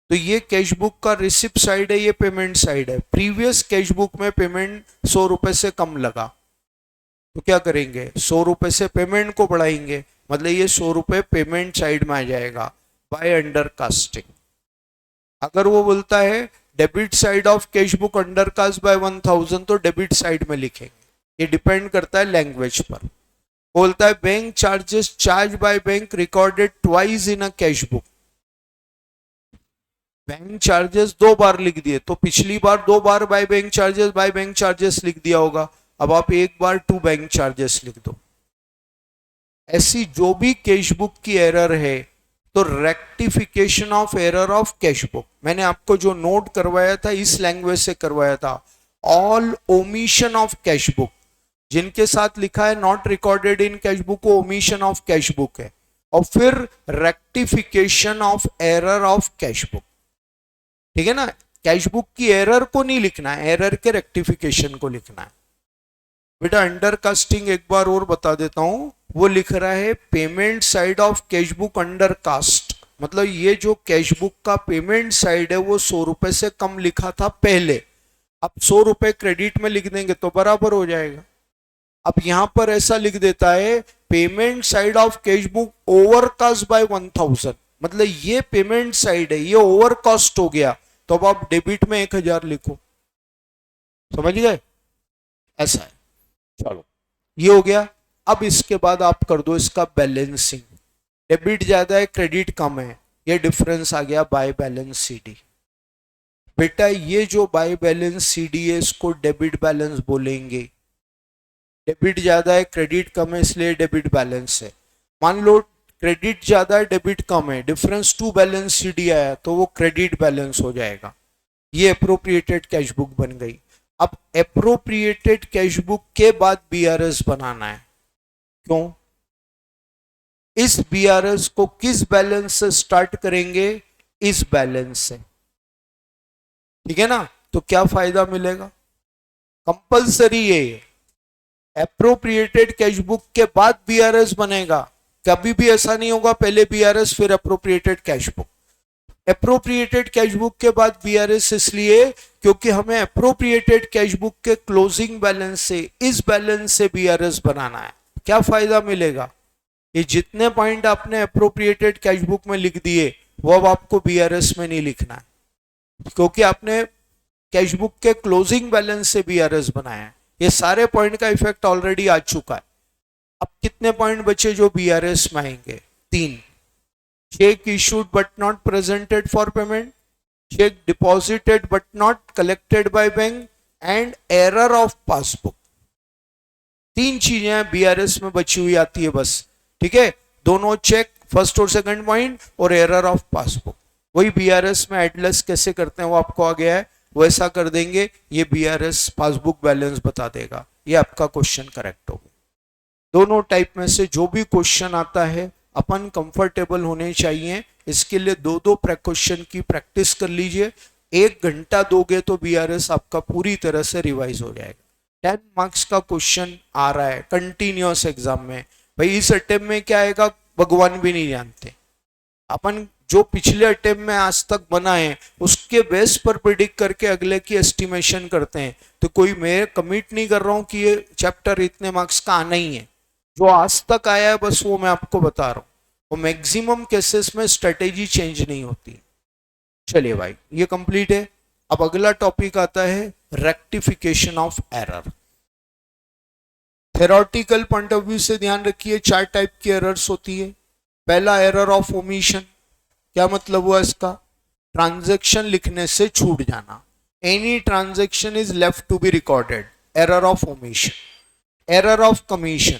तो ये कैश बुक का रिसिप्ट साइड है, ये पेमेंट साइड है। प्रीवियस कैश बुक में पेमेंट 100 रुपए से कम लगा तो क्या करेंगे, 100 रुपए से पेमेंट को बढ़ाएंगे, मतलब ये 100 रुपए पेमेंट साइड में आ जाएगा बाय अंडर कास्टिंग। अगर वो बोलता है debit side of cash book under cast by 1000 तो डेबिट साइड में लिखेंगे, ये डिपेंड करता है लैंग्वेज पर। बोलता है bank charges charge by bank recorded twice in a cash book, bank charges 2 बार लिख दिए तो पिछली बार 2 बार बाय बैंक चार्जेस लिख दिया होगा, अब आप एक बार टू बैंक चार्जेस लिख दो। ऐसी जो भी कैश बुक की एरर है तो rectification of error of cash book, मैंने आपको जो नोट करवाया था इस लैंग्वेज से करवाया था। All omission of cash book, जिनके साथ लिखा है not recorded in cash book, वो ओमिशन ऑफ कैश बुक है। और फिर rectification of error of cash book, ठीक है ना, कैश बुक की एरर को नहीं लिखना है, एरर के रेक्टिफिकेशन को लिखना है। बेटा अंडर कास्टिंग एक बार और बता देता हूं, वो लिख रहा है payment side of cash book under cast, मतलब ये जो कैश बुक का पेमेंट साइड है वो 100 रुपए से कम लिखा था पहले, अब 100 रुपए क्रेडिट में लिख देंगे तो बराबर हो जाएगा। अब यहां पर ऐसा लिख देता है payment side of cash book over cast by 1000, मतलब ये पेमेंट साइड है, ये ओवर कॉस्ट हो गया, तो अब आप डेबिट में 1000 लिखो, समझ गए, ऐसा है। चलो ये हो गया। अब इसके बाद आप कर दो इसका बैलेंसिंग, डेबिट ज्यादा है क्रेडिट कम है, ये डिफरेंस आ गया बाय बैलेंस सीडी। बेटा ये जो बाय बैलेंस सीडी है इसको डेबिट बैलेंस बोलेंगे, डेबिट ज्यादा है क्रेडिट कम है इसलिए डेबिट बैलेंस है। मान लो क्रेडिट ज्यादा है डेबिट कम है, डिफरेंस टू बैलेंस सीडी आया तो वो क्रेडिट बैलेंस हो जाएगा, ये अप्रोप्रिएटेड कैश बुक बन गई। अब अप्रोप्रिएटेड कैश बुक के बाद बीआरएस बनाना है, क्यों, इस बीआरएस को किस बैलेंस से स्टार्ट करेंगे, इस बैलेंस से, ठीक है ना। तो क्या फायदा मिलेगा, कंपलसरी है, एप्रोप्रिएटेड कैश बुक के बाद बीआरएस बनेगा, कभी भी ऐसा नहीं होगा पहले बीआरएस फिर appropriated cash book. Appropriated cash book के बाद बीआरएस इसलिए क्योंकि हमें एप्रोप्रिएटेड कैश बुक के क्लोजिंग बैलेंस से, इस बैलेंस से बीआरएस बनाना है। क्या फायदा मिलेगा, ये जितने पॉइंट आपने अप्रोप्रिएटेड कैश बुक में लिख दिए वो अब आपको बीआरएस में नहीं लिखना है, क्योंकि आपने कैश बुक के क्लोजिंग बैलेंस से बीआरएस बनाया है। ये सारे पॉइंट का इफेक्ट ऑलरेडी आ चुका है। अब कितने पॉइंट बचे जो बीआरएस में आएंगे? 3। Check issued but not presented for payment, check deposited but not collected by bank, and error of passbook. 3 चीजें बीआरएस में बची हुई आती है बस, ठीक है। दोनों चेक, फर्स्ट और सेकंड पॉइंट, और एरर ऑफ पासबुक। वही बीआरएस में एडलेस कैसे करते हैं वो आपको आ गया है, वैसा कर देंगे। ये बीआरएस पासबुक बैलेंस बता देगा। ये आपका क्वेश्चन करेक्ट हो गया। दोनों टाइप में से जो भी क्वेश्चन आता है अपन कंफर्टेबल होने चाहिए। इसके लिए 2-2 क्वेश्चन की प्रैक्टिस कर लीजिए। 1 घंटा दोगे तो बीआरएस आपका पूरी तरह से रिवाइज हो जाएगा। 10 मार्क्स का क्वेश्चन आ रहा है कंटिन्यूअस एग्जाम में। भाई इस अटेम्प्ट में क्या आएगा भगवान भी नहीं जानते। अपन जो पिछले अटेम्प्ट में आज तक बनाए उसके बेस पर प्रिडिक्ट करके अगले की एस्टिमेशन करते हैं। तो कोई मैं कमिट नहीं कर रहा हूं कि ये चैप्टर इतने मार्क्स का आना ही है। जो आज तक आया है बस वो मैं आपको बता रहा हूं। वो मैक्सिमम केसेस में स्ट्रेटेजी चेंज नहीं होती। चलिए भाई ये कंप्लीट है। अब अगला टॉपिक आता है rectification of error. Theoretical point of view से ध्यान रखिए 4 टाइप की एरर्स होती है। पहला एरर ऑफ ओमिशन। क्या मतलब हुआ इसका? ट्रांजैक्शन लिखने से छूट जाना। Any transaction is left to be recorded, error of omission. Error of commission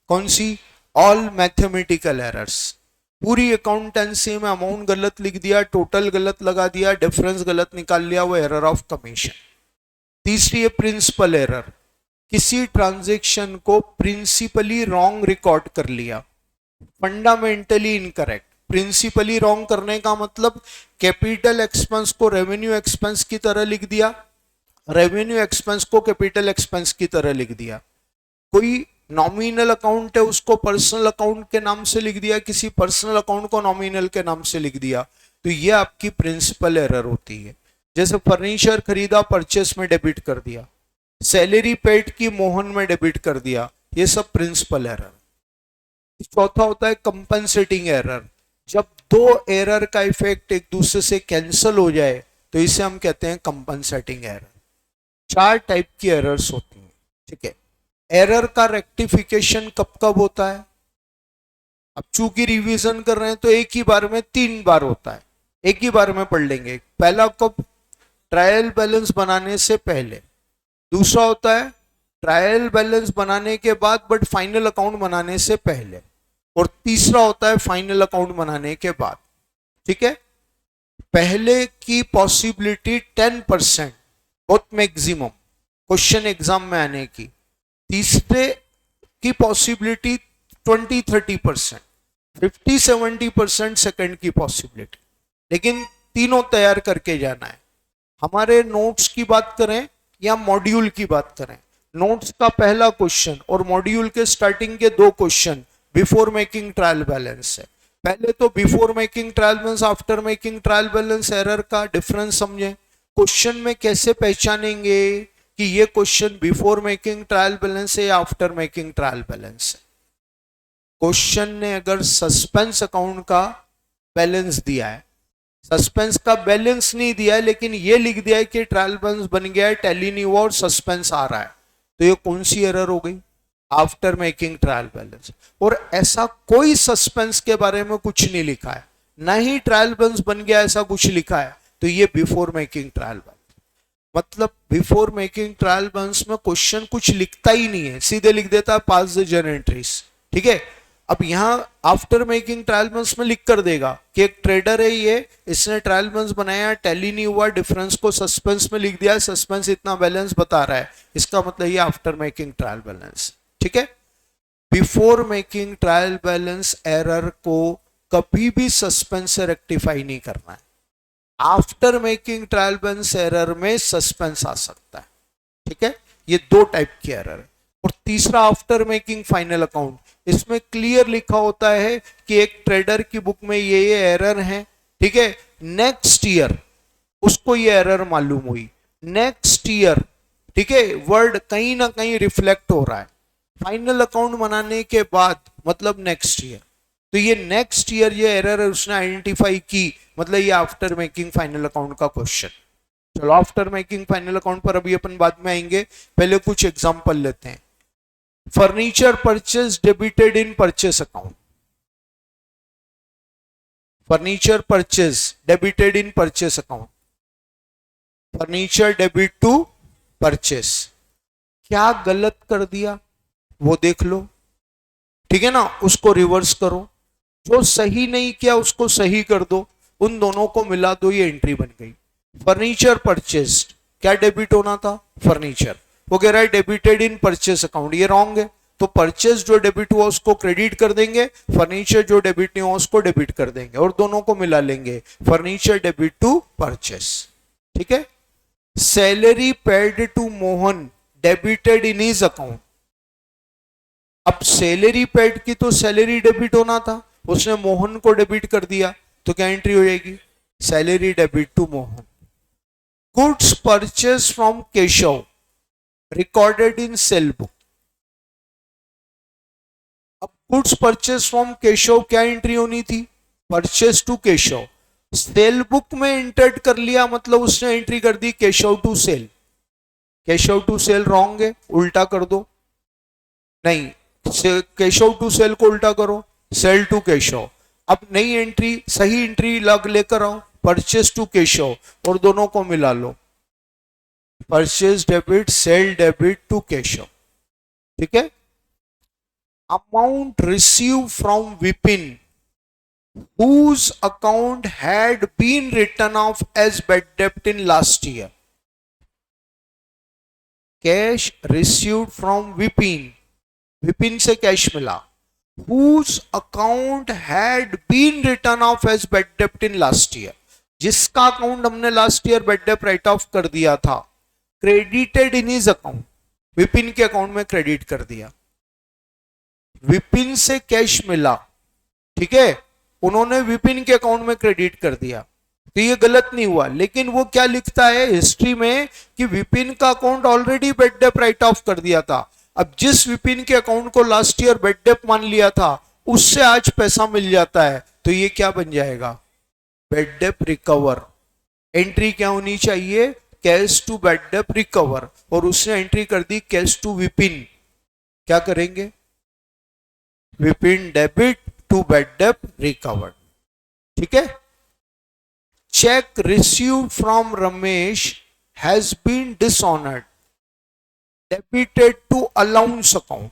कौन सी? All mathematical errors. पूरी अकाउंटेंसी में अमाउंट गलत लिख दिया, टोटल गलत लगा दिया, डिफरेंस गलत निकाल लिया, वो एरर ऑफ कमीशन। तीसरी है प्रिंसिपल एरर। किसी ट्रांजैक्शन को प्रिंसिपली रॉन्ग रिकॉर्ड कर लिया, फंडामेंटली इनकरेक्ट। प्रिंसिपली रॉन्ग करने का मतलब कैपिटल एक्सपेंस को रेवेन्यू एक्सपेंस की तरह लिख दिया, रेवेन्यू एक्सपेंस को कैपिटल एक्सपेंस की तरह लिख दिया। कोई नॉमिनल अकाउंट है उसको पर्सनल अकाउंट के नाम से लिख दिया, किसी पर्सनल अकाउंट को नॉमिनल के नाम से लिख दिया। तो ये आपकी प्रिंसिपल एरर होती है। जैसे फर्नीचर खरीदा, परचेस में डेबिट कर दिया, सैलरी पेड की मोहन में डेबिट कर दिया, ये सब प्रिंसिपल एरर। चौथा होता है कंपनसेटिंग एरर। जब 2 एरर का इफेक्ट एक दूसरे से कैंसिल हो जाए तो इसे हम कहते हैं कंपनसेटिंग एरर। 4 टाइप की एरर्स होती हैं, ठीक है। एरर का रेक्टिफिकेशन कब कब होता है? अब चूंकि रिवीजन कर रहे हैं तो एक ही बार में 3 बार होता है, एक ही बार में पढ़ लेंगे। पहला कब? ट्रायल बैलेंस बनाने से पहले। दूसरा होता है ट्रायल बैलेंस बनाने के बाद बट फाइनल अकाउंट बनाने से पहले। और तीसरा होता है फाइनल अकाउंट बनाने के बाद, ठीक है। पहले की पॉसिबिलिटी 10%, बहुत मैक्सिमम क्वेश्चन एग्जाम में आने की। तीसरे की पॉसिबिलिटी 20-30%, 50-70% सेकंड की पॉसिबिलिटी। लेकिन तीनों तैयार करके जाना है। हमारे नोट्स की बात करें या मॉड्यूल की बात करें, नोट्स का पहला क्वेश्चन और मॉड्यूल के स्टार्टिंग के 2 question before making trial balance है। पहले तो before making trial balance, after making trial balance error का डिफरेंस समझें। क्वेश्चन में कैसे पहचानेंगे कि ये question before making trial balance है या आफ्टर मेकिंग ट्रायल बैलेंस है? क्वेश्चन ने अगर सस्पेंस अकाउंट का बैलेंस दिया है, सस्पेंस का बैलेंस नहीं दिया है लेकिन ये लिख दिया है कि ट्रायल बैलेंस बन गया है, टैली नहीं हुआ और सस्पेंस आ रहा है, तो ये कौन सी एरर हो गई? After making trial balance. और ऐसा कोई सस्पेंस के बारे में कुछ नहीं लिखा है, ना ही ट्रायल बैलेंस बन गया ऐसा कुछ लिखा है, तो ये बिफोर मेकिंग ट्रायल बैलेंस। मतलब बिफोर मेकिंग ट्रायल बैलेंस में क्वेश्चन कुछ लिखता ही नहीं है, सीधे लिख देता है पास द जर्नल एंट्रीज, ठीक है। अब यहां आफ्टर मेकिंग ट्रायल बैलेंस में लिख कर देगा कि एक ट्रेडर है ये, इसने ट्रायल बैलेंस बनाया, टैली नहीं हुआ, डिफरेंस को सस्पेंस में लिख दिया, सस्पेंस इतना बैलेंस बता रहा है, इसका मतलब ये आफ्टर मेकिंग ट्रायल बैलेंस, ठीक है। Before making trial balance error को कभी भी सस्पेंस से रेक्टिफाई नहीं करना है। After making trial balance error में सस्पेंस आ सकता है, ठीक है। ये 2 टाइप की एरर है। और तीसरा आफ्टर मेकिंग फाइनल अकाउंट, इसमें क्लियर लिखा होता है कि एक ट्रेडर की बुक में ये एरर है, ठीक है। नेक्स्ट ईयर उसको ये एरर मालूम हुई, नेक्स्ट ईयर, ठीक है, वर्ड कहीं ना कहीं रिफ्लेक्ट हो रहा है। फाइनल अकाउंट बनाने के बाद मतलब नेक्स्ट ईयर। तो ये नेक्स्ट ईयर ये एरर है उसने आइडेंटिफाई की, मतलब ये आफ्टर मेकिंग फाइनल अकाउंट का क्वेश्चन। चलो आफ्टर मेकिंग फाइनल अकाउंट पर अभी अपन बाद में आएंगे, पहले कुछ एग्जांपल लेते हैं। Furniture purchase debited in purchase account, furniture purchase debited in purchase account, furniture debit to purchase. क्या गलत कर दिया वो देख लो, ठीक है ना, उसको रिवर्स करो, जो सही नहीं किया उसको सही कर दो, उन दोनों को मिला दो, ये एंट्री बन गई। फर्नीचर परचेज क्या डेबिट होना था, फर्नीचर, वो कह रहा है डेबिटेड इन परचेस अकाउंट, ये रॉन्ग है। तो परचेज जो डेबिट हुआ उसको क्रेडिट कर देंगे, फर्नीचर जो डेबिट नहीं हुआ उसको डेबिट कर देंगे और दोनों को मिला लेंगे, फर्नीचर डेबिट टू परचेस, ठीक है। Salary paid to Mohan debited in his account, अब सैलरी पेड की तो सैलरी डेबिट होना था, उसने मोहन को डेबिट कर दिया, तो क्या एंट्री हो जाएगी, salary debit to Mohan. Goods purchase from Keshav recorded in sale book, अब गुड्स परचेज फ्रॉम केशव क्या एंट्री होनी थी, purchase to Keshav, sale book में एंटर्ड कर लिया, मतलब उसने एंट्री कर दी Keshav to sale, Keshav to sale wrong है, उल्टा कर दो, नहीं केशव टू सेल को उल्टा करो, सेल टू केशव। अब नई एंट्री सही एंट्री लग लेकर आओ, परचेज टू केशव और दोनों को मिला लो, purchase debit sale debit to Keshav, ठीक है। Amount receive from Vipin whose account had been written off as bad debt in last year, cash received from Vipin, Vipin से कैश मिला, whose account had been written off as bad debt in last year, जिसका account हमने last year bad debt right of कर दिया था, credited in his account, Vipin के account में credit कर दिया, विपिन से कैश मिला, ठीक है, उन्होंने विपिन के अकाउंट में क्रेडिट कर दिया, तो ये गलत नहीं हुआ। लेकिन वो क्या लिखता है हिस्ट्री में कि विपिन का account already bad debt right of कर दिया था, अब जिस विपिन के अकाउंट को लास्ट ईयर बैड डेट मान लिया था उससे आज पैसा मिल जाता है, तो ये क्या बन जाएगा, बैड डेट रिकवर। एंट्री क्या होनी चाहिए, cash to bad debt recover, और उसने एंट्री कर दी कैश टू विपिन, क्या करेंगे, Vipin debit to bad debt recovered, ठीक है। Cheque received from Ramesh has been dishonoured debited to allowance account,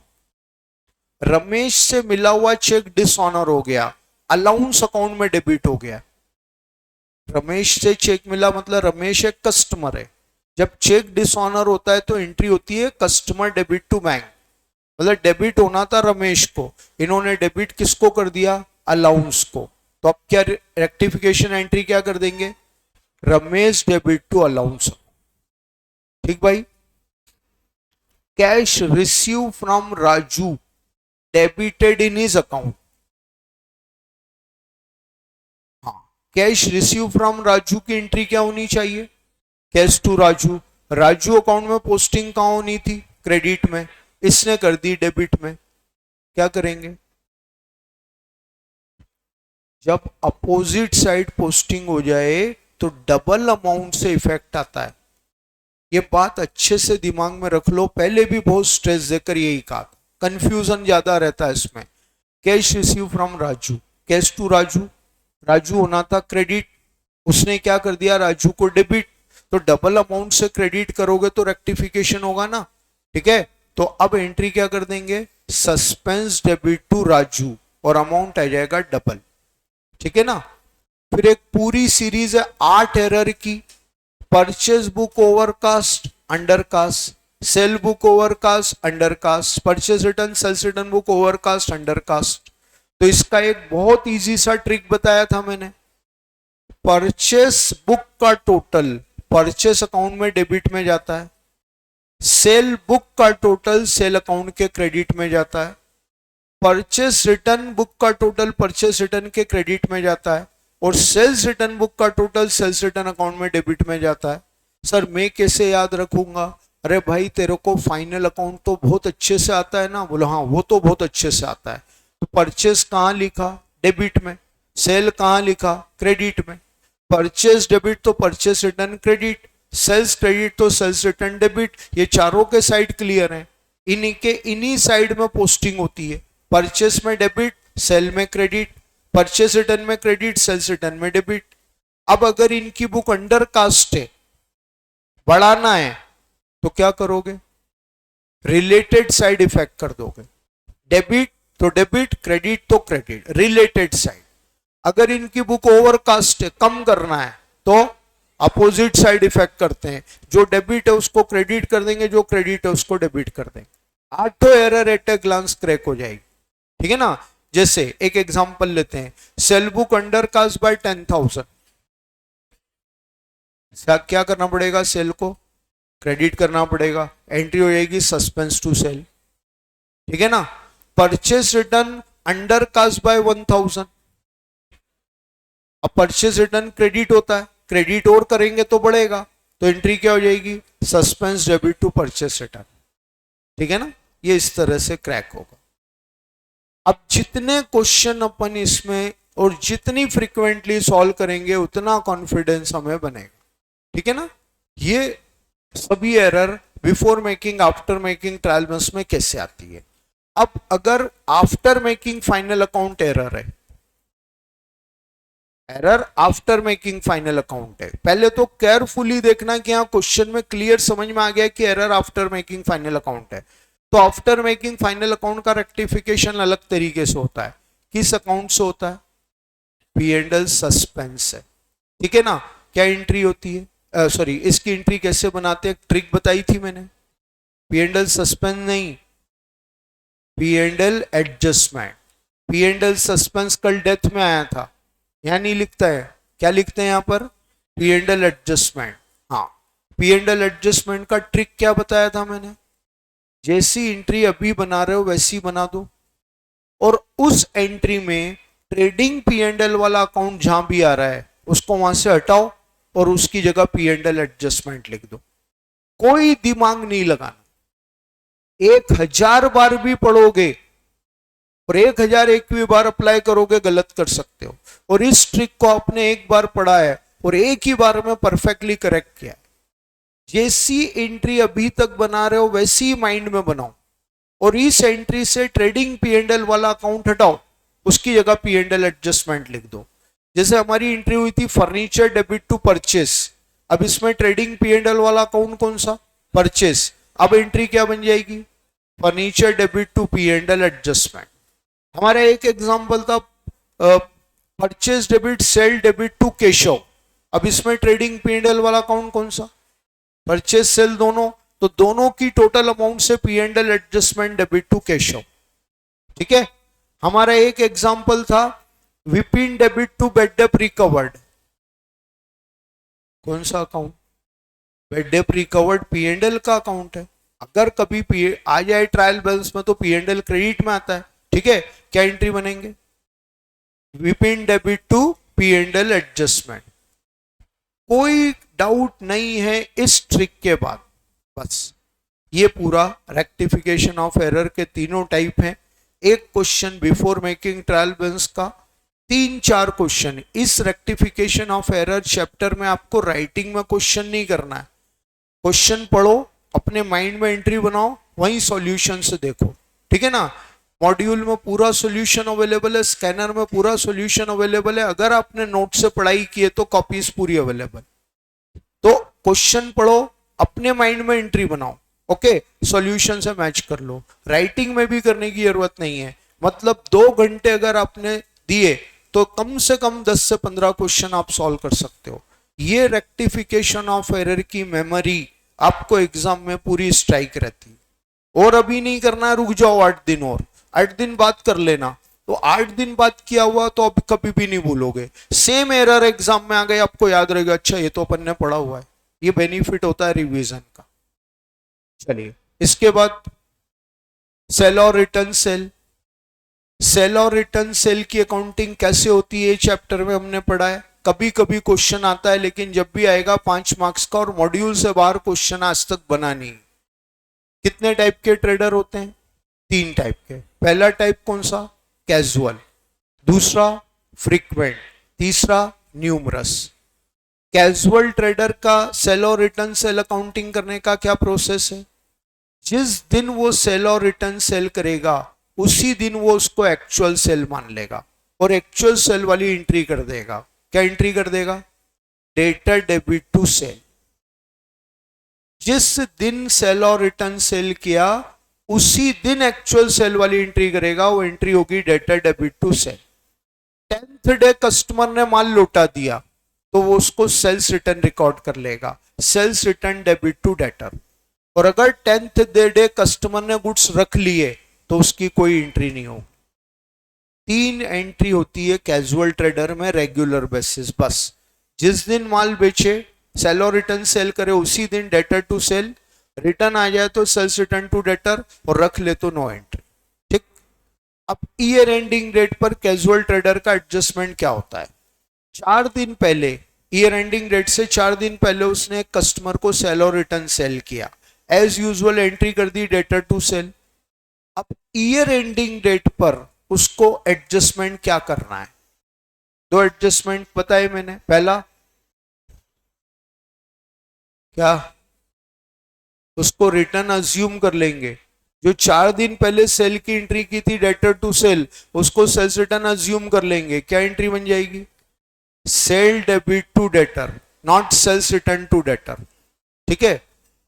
Ramesh से मिला हुआ चेक डिसऑनर हो गया, अलाउंस अकाउंट में डेबिट हो गया। रमेश से चेक मिला मतलब रमेश एक कस्टमर है, जब चेक डिसऑनर होता है तो एंट्री होती है कस्टमर डेबिट टू बैंक, मतलब डेबिट होना था रमेश को, इन्होंने डेबिट किसको कर दिया, अलाउंस को, तो अब क्या रेक्टिफिकेशन एंट्री क्या कर देंगे, रमेश डेबिट टू अलाउंस, ठीक भाई। Cash receive from Raju debited in his account, हाँ कैश रिसीव फ्रॉम राजू की एंट्री क्या होनी चाहिए, cash to Raju, Raju account में पोस्टिंग कहां होनी थी, क्रेडिट में, इसने कर दी डेबिट में, क्या करेंगे, जब अपोजिट साइड पोस्टिंग हो जाए तो डबल अमाउंट से इफेक्ट आता है, ये बात अच्छे से दिमाग में रख लो, पहले भी बहुत स्ट्रेस देकर यही कहा, कंफ्यूजन ज्यादा रहता है इसमें। Cash receive from Raju, cash to Raju, Raju होना था क्रेडिट, उसने क्या कर दिया राजू को डेबिट, तो डबल अमाउंट से क्रेडिट करोगे तो रेक्टिफिकेशन होगा ना, ठीक है। तो अब एंट्री क्या कर देंगे, सस्पेंस डेबिट टू राजू और अमाउंट आ जाएगा डबल, ठीक है ना। फिर एक पूरी सीरीज है 8 एरर की, purchase book overcast undercast, sale book overcast undercast, purchase return sales return book overcast undercast. तो इसका एक बहुत इजी सा ट्रिक बताया था मैंने, परचेस बुक का टोटल परचेस अकाउंट में डेबिट में जाता है, सेल बुक का टोटल सेल अकाउंट के क्रेडिट में जाता है, परचेस रिटर्न बुक का टोटल परचेस रिटर्न के क्रेडिट में जाता है, और सेल्स रिटर्न बुक का टोटल सेल्स रिटर्न अकाउंट में डेबिट में जाता है। सर मैं कैसे याद रखूंगा, अरे भाई तेरे को फाइनल अकाउंट तो बहुत अच्छे से आता है ना, बोलो हाँ वो तो बहुत अच्छे से आता है, तो परचेस कहाँ लिखा, डेबिट में, सेल कहाँ लिखा, क्रेडिट में। परचेस डेबिट तो purchase return credit, sales credit तो सेल्स रिटर्न डेबिट, ये चारों के साइड क्लियर हैं। इन्हीं साइड में पोस्टिंग होती है, परचेस में डेबिट, सेल में क्रेडिट, परचेस रिटर्न में क्रेडिट, सेल्स रिटर्न में डेबिट। अब अगर इनकी बुक अंडर कास्ट है, बढ़ाना है, तो क्या करोगे, रिलेटेड साइड इफेक्ट कर दोगे, डेबिट तो डेबिट, क्रेडिट तो क्रेडिट, रिलेटेड साइड। अगर इनकी बुक ओवरकास्ट है, कम करना है, तो अपोजिट साइड इफेक्ट करते हैं, जो डेबिट है उसको क्रेडिट कर देंगे, जो क्रेडिट है उसको डेबिट कर देंगे। आठों error at a glance crack हो जाएगी, ठीक है ना। जैसे एक एग्जांपल लेते हैं, sale book under cast by 10,000, क्या करना पड़ेगा, सेल को क्रेडिट करना पड़ेगा, एंट्री हो जाएगी सस्पेंस टू सेल, ठीक है ना। Purchase return under cast by 1,000, अब परचेस रिटर्न क्रेडिट होता है, क्रेडिट और करेंगे तो बढ़ेगा, तो एंट्री क्या हो जाएगी, suspense debit to purchase return, ठीक है ना। ये इस तरह से क्रैक होगा। अब जितने क्वेश्चन अपन इसमें और जितनी फ्रीक्वेंटली सॉल्व करेंगे उतना कॉन्फिडेंस हमें बनेगा, ठीक है ना। ये सभी error before making after making trial balance में कैसे आती है। अब अगर after making final account error है, error after making final account है, पहले तो केयरफुली देखना कि हाँ क्वेश्चन में क्लियर समझ में आ गया कि error after making final account है। तो आफ्टर मेकिंग फाइनल अकाउंट का रेक्टिफिकेशन अलग तरीके से होता है। किस अकाउंट से होता है, पी एंड एल सस्पेंस है, ठीक है ना। क्या एंट्री होती है, सॉरी इसकी एंट्री कैसे बनाते हैं, ट्रिक बताई थी मैंने। पी एंड एल सस्पेंस नहीं, P and L adjustment. P and L suspense कल डेथ में आया था, यहां नहीं लिखता है, क्या लिखते हैं यहां पर, पी एंड एल एडजस्टमेंट। हाँ, पी एंड एल एडजस्टमेंट का ट्रिक क्या बताया था मैंने, जैसी एंट्री अभी बना रहे हो वैसी बना दो, और उस एंट्री में ट्रेडिंग पी एंड एल वाला अकाउंट जहां भी आ रहा है उसको वहां से हटाओ और उसकी जगह पी एंड एल एडजस्टमेंट लिख दो। कोई दिमाग नहीं लगाना, 1000 बार भी पढ़ोगे और 1001वीं बार अप्लाई करोगे गलत कर सकते हो। और इस ट्रिक को आपने एक बार पढ़ा है और एक ही बार में परफेक्टली करेक्ट किया है। जैसी एंट्री अभी तक बना रहे हो वैसी माइंड में बनाओ, और इस एंट्री से ट्रेडिंग पी एंड एल वाला अकाउंट हटाओ, उसकी जगह पी एंड एल एडजस्टमेंट लिख दो। जैसे हमारी एंट्री हुई थी फर्नीचर डेबिट टू परचेस, अब इसमें ट्रेडिंग पी एंड एल वाला अकाउंट कौन सा, परचेस। अब एंट्री क्या बन जाएगी, furniture debit to P and L adjustment. हमारा एक एग्जांपल था purchase debit sale debit to Keshav, अब इसमें ट्रेडिंग पी एंड एल वाला अकाउंट कौन सा, परचेस सेल दोनों, तो दोनों की टोटल अमाउंट से P and L adjustment debit to Keshav, ठीक है। हमारा एक एग्जांपल था Vipin debit to bad debt recovered, कौन सा account, bad debt recovered P and L का अकाउंट है। अगर कभी पी आ जाए ट्रायल बैलेंस में तो पी एंड एल क्रेडिट में आता है, ठीक है। क्या एंट्री बनेंगे, Vipin debit to P and L adjustment. कोई डाउट नहीं है इस ट्रिक के बाद, बस ये पूरा रेक्टिफिकेशन ऑफ एरर के तीनों टाइप हैं। एक question before making trial balance का, 3-4 क्वेश्चन। इस रेक्टिफिकेशन ऑफ एरर चैप्टर में आपको राइटिंग में क्वेश्चन नहीं करना है, क्वेश्चन पढ़ो, अपने माइंड में एंट्री बनाओ, वहीं सॉल्यूशन से देखो, ठीक है ना। मॉड्यूल में पूरा सॉल्यूशन अवेलेबल है, स्कैनर में पूरा सॉल्यूशन अवेलेबल है। अगर आपने नोट से पढ़ाई की है तो कॉपीज पूरी अवेलेबल। तो क्वेश्चन पढ़ो, अपने माइंड में एंट्री बनाओ, ओके, सॉल्यूशन से मैच कर लो। राइटिंग में भी करने की जरूरत नहीं है, मतलब 2 घंटे अगर आपने दिए तो कम से कम 10 से 15 क्वेश्चन आप सॉल्व कर सकते हो। ये रेक्टिफिकेशन ऑफ एरर की मेमोरी आपको एग्जाम में पूरी स्ट्राइक रहती है। और अभी नहीं करना है, रुक जाओ 8 दिन और, 8 दिन बाद कर लेना, तो 8 दिन बाद किया हुआ तो अब कभी भी नहीं भूलोगे। सेम एरर एग्जाम में आ गए, आपको याद रहेगा, अच्छा ये तो अपन ने पढ़ा हुआ है। ये बेनिफिट होता है रिवीजन का। चलिए इसके बाद सेल और रिटर्न सेल। सेल और रिटर्न सेल की अकाउंटिंग कैसे होती है चैप्टर में हमने पढ़ा है। कभी कभी क्वेश्चन आता है, लेकिन जब भी आएगा 5 मार्क्स का, और मॉड्यूल से बाहर क्वेश्चन आज तक बना नहीं। कितने टाइप के ट्रेडर होते हैं, 3 टाइप के। पहला टाइप कौन सा, कैजुअल, दूसरा फ्रीक्वेंट, तीसरा न्यूमरस। कैजुअल ट्रेडर का सेल और रिटर्न सेल अकाउंटिंग करने का क्या प्रोसेस है? जिस दिन वो सेल और रिटर्न सेल करेगा उसी दिन वो उसको एक्चुअल सेल मान लेगा और एक्चुअल सेल वाली एंट्री कर देगा। क्या एंट्री कर देगा? Debtor debit to sale. जिस दिन सेल और रिटर्न सेल किया उसी दिन एक्चुअल सेल वाली एंट्री करेगा, वो एंट्री होगी debtor debit to sale. 10th day customer ने माल लौटा दिया तो वो उसको सेल्स रिटर्न रिकॉर्ड कर लेगा, sales return debit to debtor. और अगर 10th डे कस्टमर ने गुड्स रख लिए तो उसकी कोई एंट्री नहीं हो। 3 एंट्री होती है कैजुअल ट्रेडर में रेगुलर बेसिस बस। जिस दिन माल बेचे, सेल और रिटर्न सेल करे उसी दिन डेटर टू सेल, रिटर्न आ जाए तो सेल्स रिटर्न टू डेटर और रख ले तो नो एंट्री। ठीक। अब ईयर एंडिंग डेट पर कैजुअल ट्रेडर का एडजस्टमेंट क्या होता है? 4 दिन पहले, ईयर एंडिंग डेट से 4 दिन पहले उसने कस्टमर को सेल और रिटर्न सेल किया, एज यूजुअल एंट्री कर दी डेटर टू सेल। अब ईयर एंडिंग डेट पर उसको एडजस्टमेंट क्या करना है? 2 एडजस्टमेंट बताए मैंने। पहला क्या? उसको रिटर्न अज्यूम कर लेंगे। जो 4 दिन पहले सेल की एंट्री की थी डेटर टू सेल, उसको सेल्स रिटर्न अज्यूम कर लेंगे। क्या एंट्री बन जाएगी? Sale debit to debtor, not sales return to debtor. ठीक है।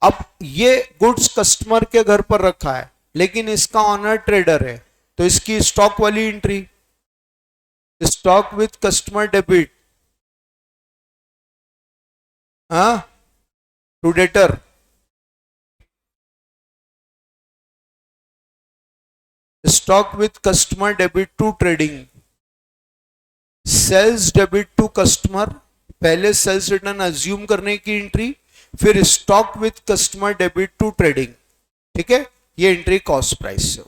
अब ये गुड्स कस्टमर के घर पर रखा है लेकिन इसका ऑनर ट्रेडर है, तो इसकी स्टॉक वाली entry, stock with customer debit to debtor. Stock with customer debit to trading, sales debit to customer, पहले सेल्स रिटर्न अज्यूम करने की एंट्री, फिर stock with customer debit to trading. ठीक है। ये एंट्री कॉस्ट प्राइस से।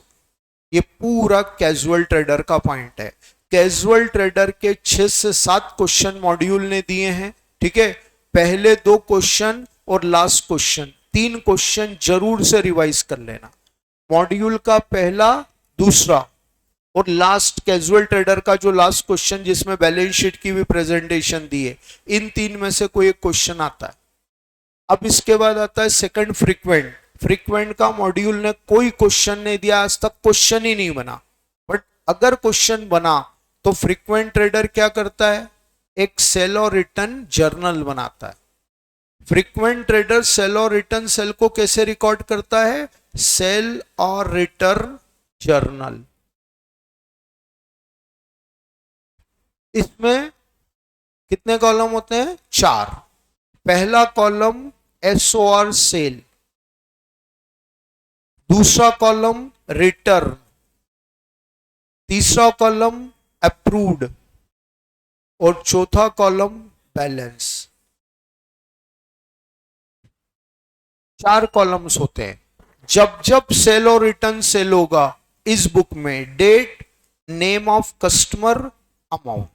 ये पूरा कैजुअल ट्रेडर का पॉइंट है। कैजुअल ट्रेडर के 6 से 7 क्वेश्चन मॉड्यूल ने दिए हैं। ठीक है। पहले 2 क्वेश्चन और लास्ट क्वेश्चन, 3 क्वेश्चन जरूर से रिवाइज कर लेना। मॉड्यूल का पहला, दूसरा और लास्ट कैजुअल ट्रेडर का जो लास्ट क्वेश्चन जिसमें बैलेंस शीट की भी प्रेजेंटेशन दी है, इन 3 में से कोई एक क्वेश्चन आता है। अब इसके बाद आता है सेकंड फ्रीक्वेंट। फ्रीक्वेंट का मॉड्यूल ने कोई क्वेश्चन नहीं दिया, आज तक क्वेश्चन ही नहीं बना। बट अगर क्वेश्चन बना तो फ्रीक्वेंट ट्रेडर क्या करता है? एक सेल और रिटर्न जर्नल बनाता है। फ्रीक्वेंट ट्रेडर सेल और रिटर्न सेल को कैसे रिकॉर्ड करता है? सेल और रिटर्न जर्नल। इसमें कितने कॉलम होते हैं? 4। पहला कॉलम एसओआर सेल, दूसरा कॉलम रिटर्न, तीसरा कॉलम अप्रूव्ड और चौथा कॉलम बैलेंस। 4 कॉलम्स होते हैं। जब जब सेल और रिटर्न सेल होगा इस बुक में date, name of customer, amount,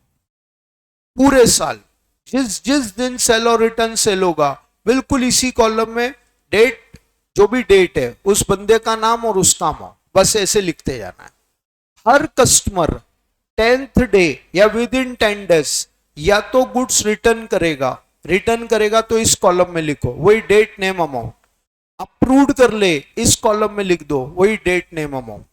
पूरे साल जिस जिस दिन सेल और रिटर्न सेल होगा बिल्कुल इसी कॉलम में डेट, जो भी डेट है उस बंदे का नाम और उसका अमाउंट, बस ऐसे लिखते जाना है। हर कस्टमर 10th डे या विद इन 10 डेज या तो गुड्स रिटर्न करेगा तो इस कॉलम में लिखो, वही डेट नेम अमाउंट। अप्रूव्ड कर ले, इस कॉलम में लिख दो, वही डेट नेम अमाउंट।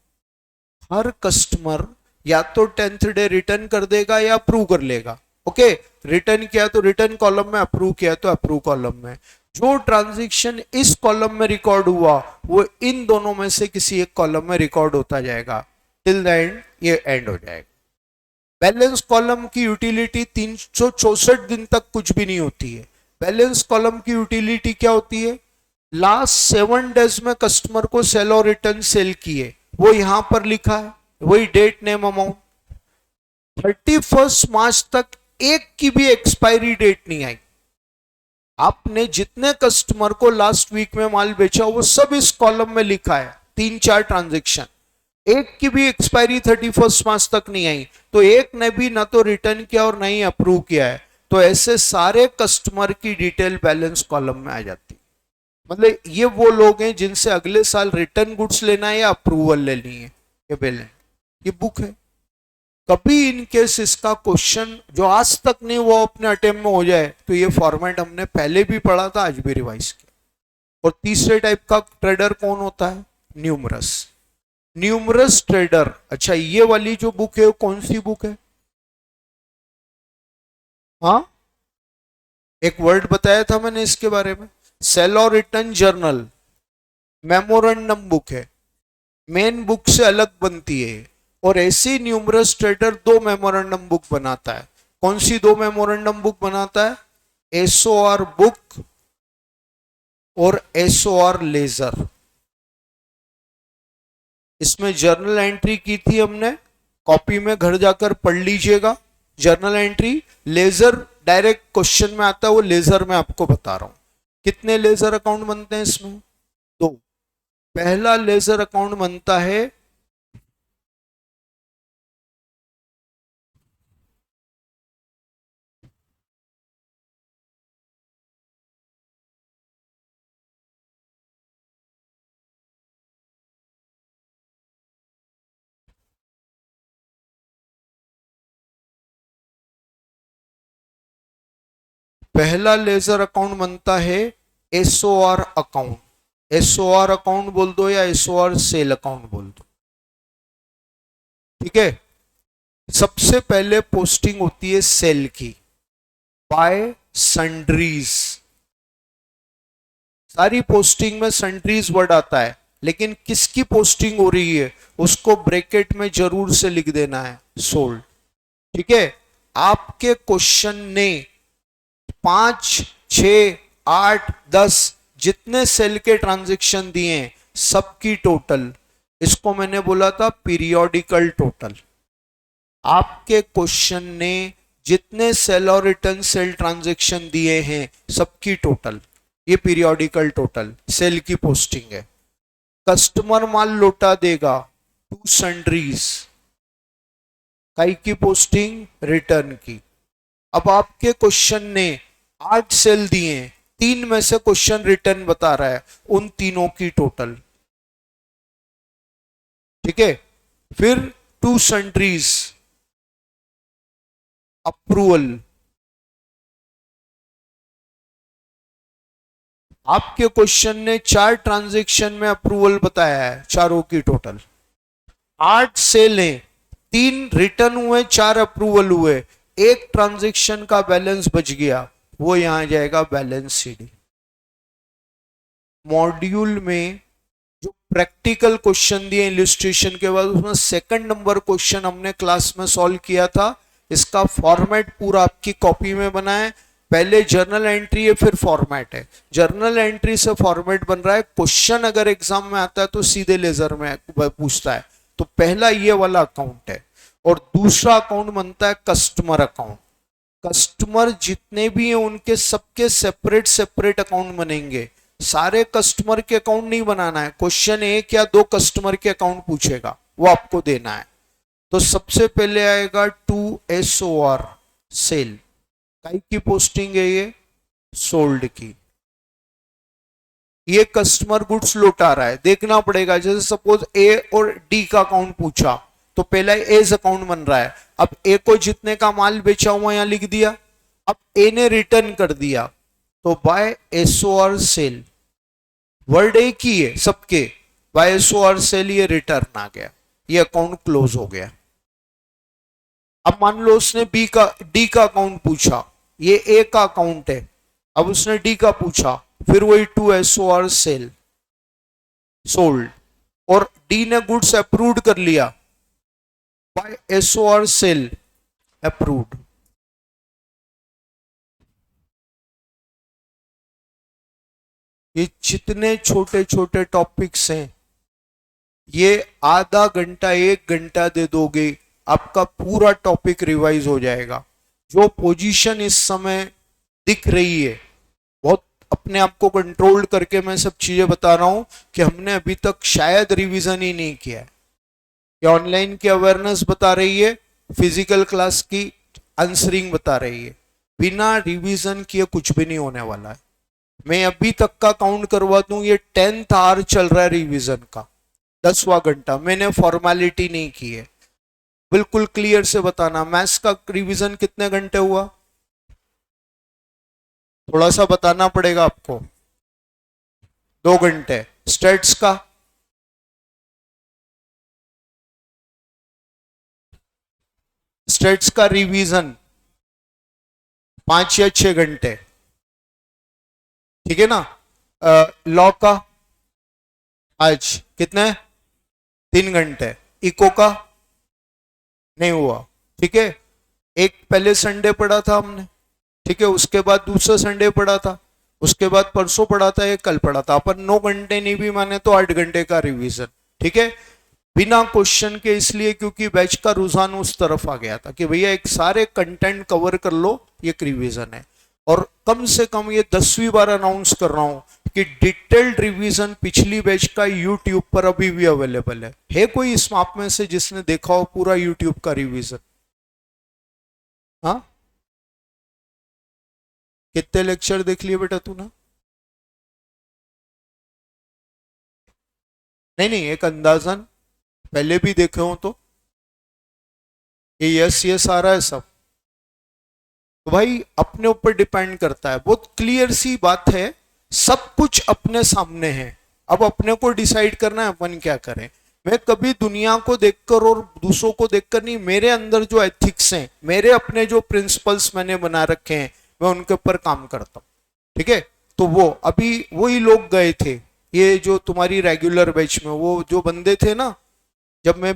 हर कस्टमर या तो 10th डे रिटर्न कर देगा या अप्रूव कर लेगा। ओके। रिटर्न किया तो रिटर्न कॉलम में, अप्रूव किया तो अप्रूव कॉलम में। जो ट्रांजैक्शन इस कॉलम में रिकॉर्ड हुआ वो इन दोनों में से किसी एक कॉलम में रिकॉर्ड होता जाएगा टिल द एंड, ये एंड हो जाएगा। बैलेंस कॉलम की यूटिलिटी 364 दिन तक कुछ भी नहीं होती है। बैलेंस कॉलम की यूटिलिटी क्या होती है? लास्ट 7 डेज में कस्टमर को सेल और रिटर्न सेल किए, वो यहां पर लिखा है, वही डेट नेम अमाउंट। 31 मार्च तक एक की भी एक्सपायरी डेट नहीं आई। आपने जितने कस्टमर को लास्ट वीक में माल बेचा वो सब इस कॉलम में लिखा है, 3-4 ट्रांजैक्शन, एक की भी एक्सपायरी 31 मार्च तक नहीं आई। तो एक ने भी ना तो रिटर्न किया और ना ही अप्रूव किया है, तो ऐसे सारे कस्टमर की डिटेल बैलेंस कॉलम में आ जाती। मतलब ये वो लोग हैं जिनसे अगले साल रिटर्न गुड्स लेना है या अप्रूवल लेनी है, ये बैलेंस, ये बुक है। कभी इनकेस इसका क्वेश्चन जो आज तक नहीं वो अपने अटेम्प्ट में हो जाए तो ये फॉर्मेट हमने पहले भी पढ़ा था, आज भी रिवाइज किया। और तीसरे टाइप का ट्रेडर कौन होता है? न्यूमरस। न्यूमरस ट्रेडर, अच्छा ये वाली जो बुक है वो कौन सी बुक है? हाँ, एक वर्ड बताया था मैंने इसके बारे में, सेल और रिटर्न जर्नल, मेमोरेंडम बुक है, मेन बुक से अलग बनती है। और ऐसी न्यूमरस ट्रेडर दो मेमोरेंडम बुक बनाता है। कौन सी दो मेमोरेंडम बुक बनाता है? एसओआर बुक और एसओआर लेजर। इसमें जर्नल एंट्री की थी हमने, कॉपी में घर जाकर पढ़ लीजिएगा journal entry. Ledger direct question में आता है, वो लेजर में आपको बता रहा हूं। कितने लेजर अकाउंट बनते हैं इसमें? दो। पहला लेजर अकाउंट बनता है पहला लेजर अकाउंट बनता है एसओआर अकाउंट। एसओआर अकाउंट बोल दो या एसओआर सेल अकाउंट बोल दो, ठीक है। सबसे पहले पोस्टिंग होती है सेल की, बाय सन्ड्रीज। सारी पोस्टिंग में सन्ड्रीज वर्ड आता है, लेकिन किसकी पोस्टिंग हो रही है उसको ब्रैकेट में जरूर से लिख देना है, सोल्ड, ठीक है। आपके क्वेश्चन ने 5, 6, 8, 10 जितने सेल के ट्रांजैक्शन दिए हैं सबकी टोटल, इसको मैंने बोला था पीरियोडिकल टोटल। आपके क्वेश्चन ने जितने सेल और रिटर्न सेल ट्रांजैक्शन दिए हैं सबकी टोटल, ये पीरियोडिकल टोटल सेल की पोस्टिंग है। कस्टमर माल लौटा देगा टू सन्ड्रीज, काई की पोस्टिंग? रिटर्न की। अब आपके क्वेश्चन ने 8 सेल दिए, 3 में से क्वेश्चन रिटर्न बता रहा है, उन तीनों की टोटल, ठीक है। फिर टू सन्ड्रीज अप्रूवल, आपके क्वेश्चन ने 4 ट्रांजैक्शन में अप्रूवल बताया है, चारों की टोटल। 8 सेल हैं, 3 रिटर्न हुए, 4 अप्रूवल हुए, एक ट्रांजैक्शन का बैलेंस बच गया, वो यहां जाएगा बैलेंस सीडी। मॉड्यूल में जो प्रैक्टिकल क्वेश्चन दिए इलिस्ट्रेशन के बाद, उसमें सेकंड नंबर क्वेश्चन हमने क्लास में सॉल्व किया था। इसका फॉर्मेट पूरा आपकी कॉपी में बना है। पहले जर्नल एंट्री है, फिर फॉर्मेट है। जर्नल एंट्री से फॉर्मेट बन रहा है। क्वेश्चन अगर एग्जाम में आता है तो सीधे लेजर में पूछता है। तो पहला ये वाला अकाउंट है, और दूसरा अकाउंट बनता है कस्टमर अकाउंट। कस्टमर जितने भी हैं उनके सबके सेपरेट सेपरेट अकाउंट बनेंगे। सारे कस्टमर के अकाउंट नहीं बनाना है। क्वेश्चन 1 या 2 कस्टमर के अकाउंट पूछेगा, वो आपको देना है। तो सबसे पहले आएगा टू एसओआर सेल, काई की पोस्टिंग है ये? सोल्ड की। ये कस्टमर गुड्स लौटा रहा है, देखना पड़ेगा। जैसे सपोज ए और डी का अकाउंट पूछा तो पहला एज अकाउंट बन रहा है। अब ए को जितने का माल बेचा हुआ यहां लिख दिया। अब ए ने रिटर्न कर दिया, तो बाय एसओआर सेल, वर्ड एक ही है सबके, बाय एसओआर सेल ये रिटर्न आ गया, ये अकाउंट क्लोज हो गया। अब मान लो उसने डी का अकाउंट पूछा, ये ए का अकाउंट है, अब उसने डी का पूछा, फिर वही टू एसओआर सेल सोल्ड, और डी ने गुड्स अप्रूव्ड कर लिया, बाय एसओआर सेल अप्रूव्ड। ये जितने छोटे छोटे टॉपिक्स हैं, ये आधा घंटा 1 घंटा दे दोगे, आपका पूरा टॉपिक रिवाइज हो जाएगा। जो पोजीशन इस समय दिख रही है, बहुत अपने आप को कंट्रोल करके मैं सब चीजें बता रहा हूं कि हमने अभी तक शायद रिवीजन ही नहीं किया है। ये ऑनलाइन की अवेयरनेस बता रही है, फिजिकल क्लास की आंसरिंग बता रही है। बिना रिवीजन किए कुछ भी नहीं होने वाला है। मैं अभी तक का काउंट करवा दूं, ये 10th आवर चल रहा है रिवीजन का, 10वां घंटा। मैंने फॉर्मेलिटी नहीं की है, बिल्कुल क्लियर से बताना। मैथ्स का रिवीजन कितने घंटे हुआ, थोड़ा सा बताना पड़ेगा आपको। 2 घंटे। स्टेट्स का, स्टेट्स का रिवीजन 5 या 6 घंटे, ठीक है ना। लॉ का आज कितने, 3 घंटे। इको का नहीं हुआ, ठीक है। एक पहले संडे पढ़ा था हमने, ठीक है, उसके बाद दूसरा संडे पढ़ा था, उसके बाद परसों पढ़ा था, एक कल पढ़ा था। अपन 9 घंटे नहीं भी माने तो 8 घंटे का रिवीजन, ठीक है, बिना क्वेश्चन के। इसलिए क्योंकि बैच का रुझान उस तरफ आ गया था कि भैया एक सारे कंटेंट कवर कर लो, ये एक रिवीजन है। और कम से कम ये 10वीं बार अनाउंस कर रहा हूं कि डिटेल्ड रिवीजन पिछली बैच का यूट्यूब पर अभी भी अवेलेबल है कोई इस आप में से जिसने देखा हो पूरा यूट्यूब का रिवीजन? हाँ, कितने लेक्चर देख लिए बेटा तूने? नहीं नहीं, एक अंदाजन पहले भी देखे हो तो ये यस यस आ रहा है सब। तो भाई अपने ऊपर डिपेंड करता है, बहुत क्लियर सी बात है, सब कुछ अपने सामने है। अब अपने को डिसाइड करना है अपन क्या करें। मैं कभी दुनिया को देखकर और दूसरों को देखकर नहीं, मेरे अंदर जो एथिक्स हैं, मेरे अपने जो प्रिंसिपल्स मैंने बना रखे हैं, मैं उनके ऊपर काम करता हूँ, ठीक है। तो वो अभी वही लोग गए थे, ये जो तुम्हारी रेगुलर बैच में वो जो बंदे थे ना, जब मैं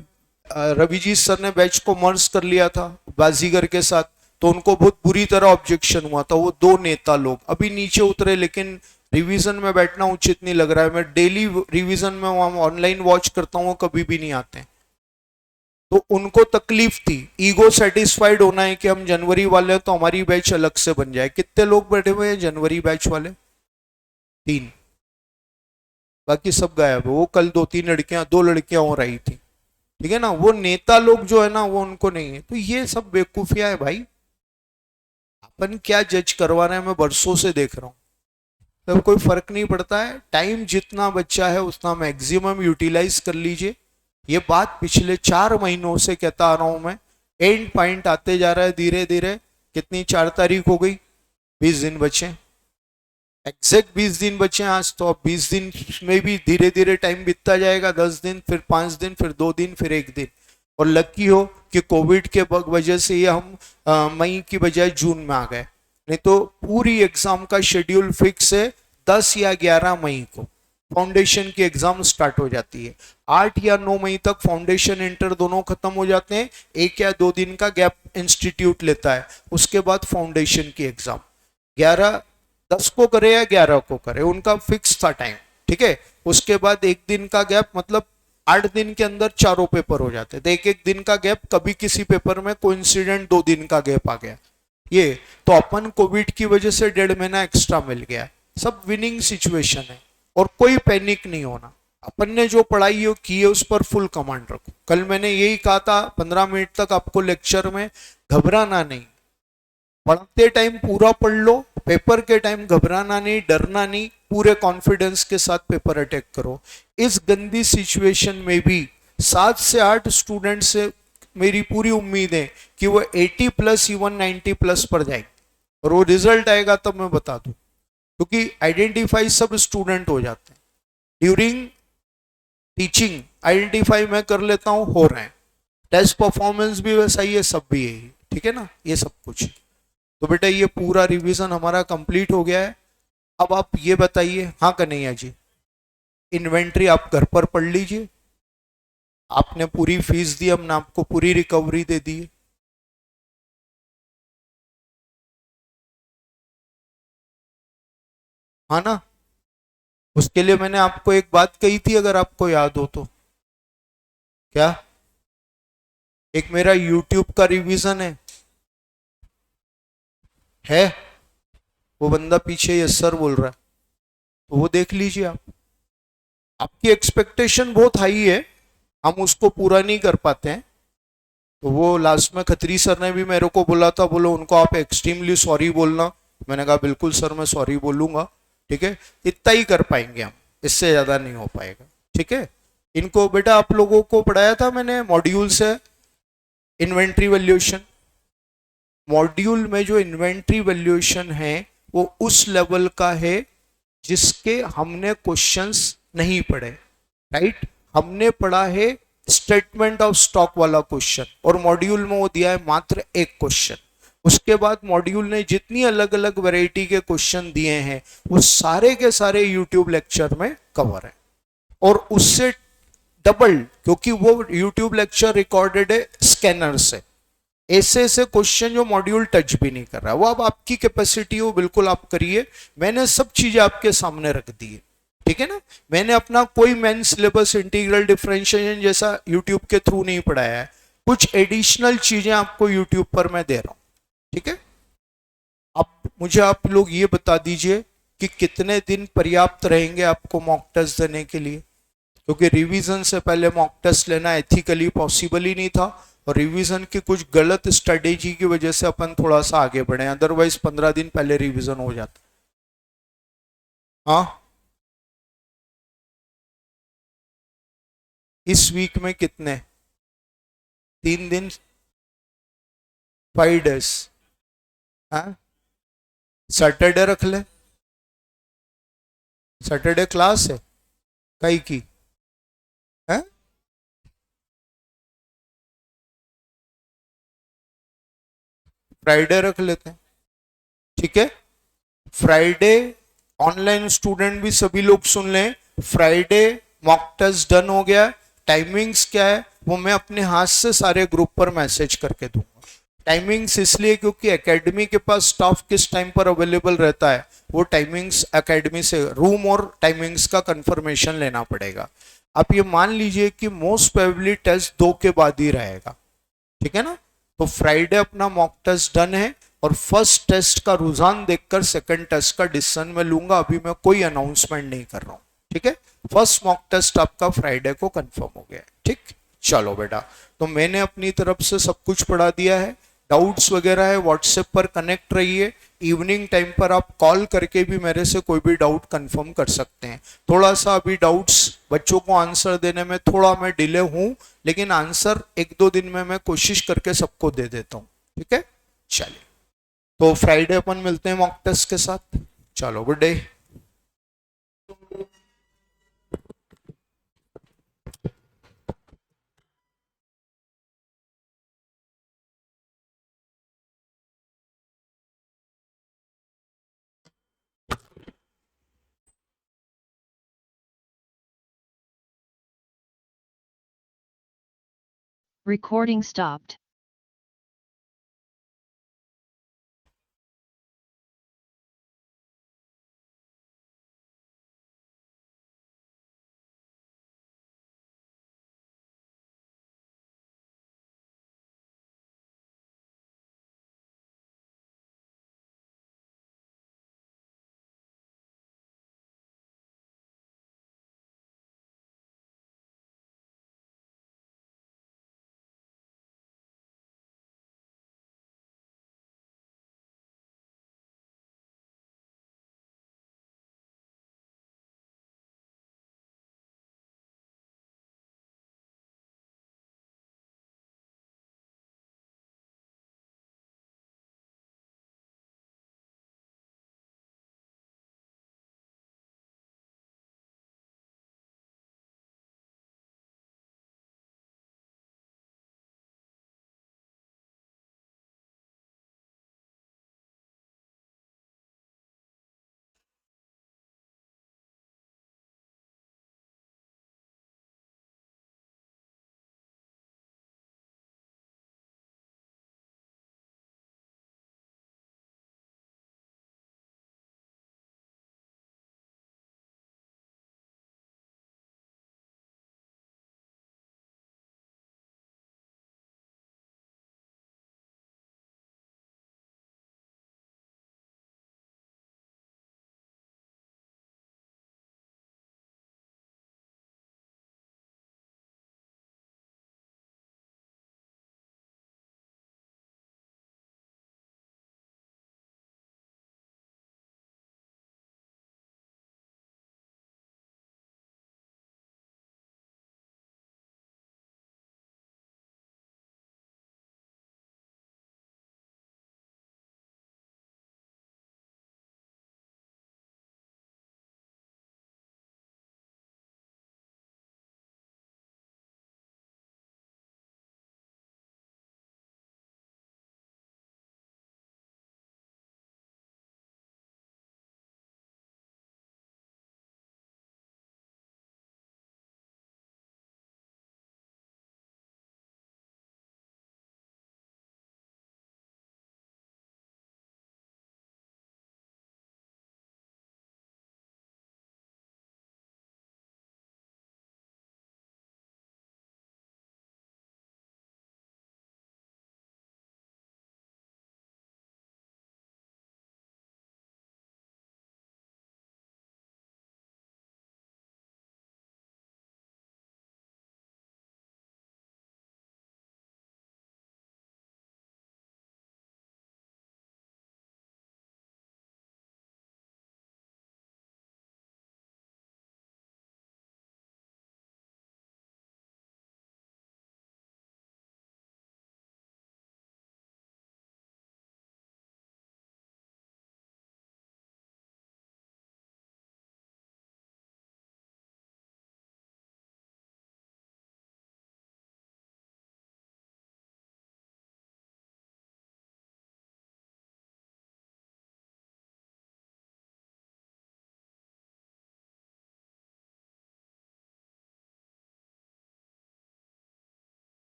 रविजीत सर ने बैच को मर्ज कर लिया था बाजीगर के साथ, तो उनको बहुत बुरी तरह ऑब्जेक्शन हुआ था। वो 2 नेता लोग अभी नीचे उतरे, लेकिन रिवीजन में बैठना उचित नहीं लग रहा है। मैं डेली रिवीजन में वहां ऑनलाइन वॉच करता हूँ, कभी भी नहीं आते। तो उनको तकलीफ थी, ईगो सेटिस्फाइड होना है कि हम जनवरी वाले हैं तो हमारी बैच अलग से बन जाए। कितने लोग बैठे हुए हैं जनवरी बैच वाले? 3, बाकी सब गायब है। वो कल 2-3 लड़कियां, 2 लड़कियां और आई थी, ठीक है ना। वो नेता लोग जो है ना, वो उनको नहीं है। तो ये सब बेवकूफिया है भाई। अपन क्या जज करवा रहे हैं, मैं बरसों से देख रहा हूँ। तब कोई फर्क नहीं पड़ता है, टाइम जितना बच्चा है उतना मैक्सिमम यूटिलाइज कर लीजिए। ये बात पिछले 4 महीनों से कहता आ रहा हूं मैं, एंड पॉइंट आते जा रहा है धीरे धीरे। कितनी 4 तारीख हो गई, 20 दिन बचे, एग्जैक्ट 20 दिन बचे हैं आज। तो अब 20 दिन में भी धीरे धीरे टाइम बीतता जाएगा, 10 दिन, फिर 5 दिन, फिर 2 दिन, फिर 1 दिन। और लकी हो कि कोविड के वजह से ये हम मई की बजाय जून में आ गए, नहीं तो पूरी एग्जाम का शेड्यूल फिक्स है। 10 या 11 मई को फाउंडेशन की एग्जाम स्टार्ट हो जाती है। 8 या 9 मई तक फाउंडेशन इंटर दोनों खत्म हो जाते हैं। 1 या 2 दिन का गैप इंस्टीट्यूट लेता है, उसके बाद फाउंडेशन की एग्जाम 11-10 को करे या 11 को करे, उनका फिक्स था टाइम, ठीक है। उसके बाद 1 दिन का गैप, मतलब 8 दिन के अंदर चारों पेपर हो जाते थे। 1-1 दिन का गैप, कभी किसी पेपर में कोइंसिडेंट 2 दिन का गैप आ गया। ये तो अपन कोविड की वजह से 1.5 महीना एक्स्ट्रा मिल गया। सब विनिंग सिचुएशन है और कोई पैनिक नहीं होना। अपन ने जो पढ़ाई हो की है उस पर फुल कमांड रखो। कल मैंने यही कहा था 15 मिनट तक आपको लेक्चर में, घबराना नहीं, पढ़ते टाइम पूरा पढ़ लो, पेपर के टाइम घबराना नहीं, डरना नहीं, पूरे कॉन्फिडेंस के साथ पेपर अटैक करो। इस गंदी सिचुएशन में भी 7 से 8 स्टूडेंट से मेरी पूरी उम्मीद है कि वो 80+ इवन 90+ पर जाएंगे, और वो रिजल्ट आएगा तब मैं बता दूं, क्योंकि आइडेंटिफाई सब स्टूडेंट हो जाते हैं ड्यूरिंग टीचिंग। आइडेंटिफाई मैं कर लेता हूं, हो रहे हैं। टेस्ट परफॉर्मेंस भी वैसा ही है, सब भी यही, ठीक है ना, ये सब कुछ। तो बेटा ये पूरा रिवीजन हमारा कंप्लीट हो गया है। अब आप ये बताइए, हाँ कन्हैया जी, इन्वेंट्री आप घर पर पढ़ लीजिए। आपने पूरी फीस दी, हमने आपको पूरी रिकवरी दे दी है। हाँ ना, उसके लिए मैंने आपको एक बात कही थी, अगर आपको याद हो तो। क्या? एक मेरा यूट्यूब का रिवीजन है, वो बंदा पीछे यस सर बोल रहा है, तो वो देख लीजिए आप। आपकी एक्सपेक्टेशन बहुत हाई है, हम उसको पूरा नहीं कर पाते हैं। तो वो लास्ट में खत्री सर ने भी मेरे को बोला था, बोलो उनको आप एक्सट्रीमली सॉरी बोलना। मैंने कहा बिल्कुल सर, मैं सॉरी बोलूंगा, ठीक है। इतना ही कर पाएंगे हम, इससे ज्यादा नहीं हो पाएगा, ठीक है। इनको बेटा आप लोगों को पढ़ाया था मैंने, मॉड्यूल से इन्वेंट्री वैल्यूएशन। मॉड्यूल में जो इन्वेंट्री वैल्यूएशन है वो उस लेवल का है जिसके हमने क्वेश्चंस नहीं पढ़े, राइट। हमने पढ़ा है स्टेटमेंट ऑफ स्टॉक वाला क्वेश्चन, और मॉड्यूल में वो दिया है मात्र एक क्वेश्चन। उसके बाद मॉड्यूल ने जितनी अलग अलग वैरायटी के क्वेश्चन दिए हैं वो सारे के सारे यूट्यूब लेक्चर में कवर है, और उससे डबल, क्योंकि वो यूट्यूब लेक्चर रिकॉर्डेड है स्कैनर से। ऐसे ऐसे क्वेश्चन जो मॉड्यूल टच भी नहीं कर रहा, वो अब आपकी कैपेसिटी हो, बिल्कुल आप करिए। मैंने सब चीजें आपके सामने रख दी है, ठीक है ना। मैंने अपना कोई मेन सिलेबस इंटीग्रल डिफरेंशिएशन जैसा यूट्यूब के थ्रू नहीं पढ़ाया है, कुछ एडिशनल चीजें आपको यूट्यूब पर मैं दे रहा हूं, ठीक है। अब मुझे आप लोग ये बता दीजिए कि कितने दिन पर्याप्त रहेंगे आपको मॉक टेस्ट देने के लिए, क्योंकि रिवीजन से पहले मॉक टेस्ट लेना एथिकली पॉसिबल ही नहीं था, और रिवीजन की कुछ गलत स्ट्रेटेजी की वजह से अपन थोड़ा सा आगे बढ़े, अदरवाइज 15 दिन पहले रिवीजन हो जाता। हाँ, इस वीक में कितने, 3 दिन, 5 डेज। हाँ, सैटरडे रख ले, सैटरडे क्लास है कई की है। फ्राइडे रख लेते हैं, ठीक है। फ्राइडे ऑनलाइन स्टूडेंट भी सभी लोग सुन लें, फ्राइडे मॉक टेस्ट डन हो गया। टाइमिंग्स क्या है वो मैं अपने हाथ से सारे ग्रुप पर मैसेज करके दूंगा। टाइमिंग्स इसलिए क्योंकि एकेडमी के पास स्टाफ किस टाइम पर अवेलेबल रहता है, वो टाइमिंग्स एकेडमी से रूम और टाइमिंग्स का कंफर्मेशन लेना पड़ेगा। आप ये मान लीजिए कि मोस्ट प्रोबेबली टेस्ट 2 के बाद ही रहेगा, ठीक है ना। तो फ्राइडे अपना मॉक टेस्ट डन है, और फर्स्ट टेस्ट का रुझान देखकर सेकंड टेस्ट का डिसीजन मैं लूंगा, अभी मैं कोई अनाउंसमेंट नहीं कर रहा हूं, ठीक है। फर्स्ट मॉक टेस्ट आपका फ्राइडे को कंफर्म हो गया है, ठीक। चलो बेटा, तो मैंने अपनी तरफ से सब कुछ पढ़ा दिया है। डाउट्स वगैरह है व्हाट्सएप पर कनेक्ट रहिए, इवनिंग टाइम पर आप कॉल करके भी मेरे से कोई भी डाउट कंफर्म कर सकते हैं। थोड़ा सा अभी डाउट्स बच्चों को आंसर देने में थोड़ा मैं डिले हूं, लेकिन आंसर 1-2 दिन में मैं कोशिश करके सबको दे देता हूं, ठीक है। चलिए, तो फ्राइडे अपन मिलते हैं मॉक टेस्ट के साथ। चलो, गुड डे। Recording stopped.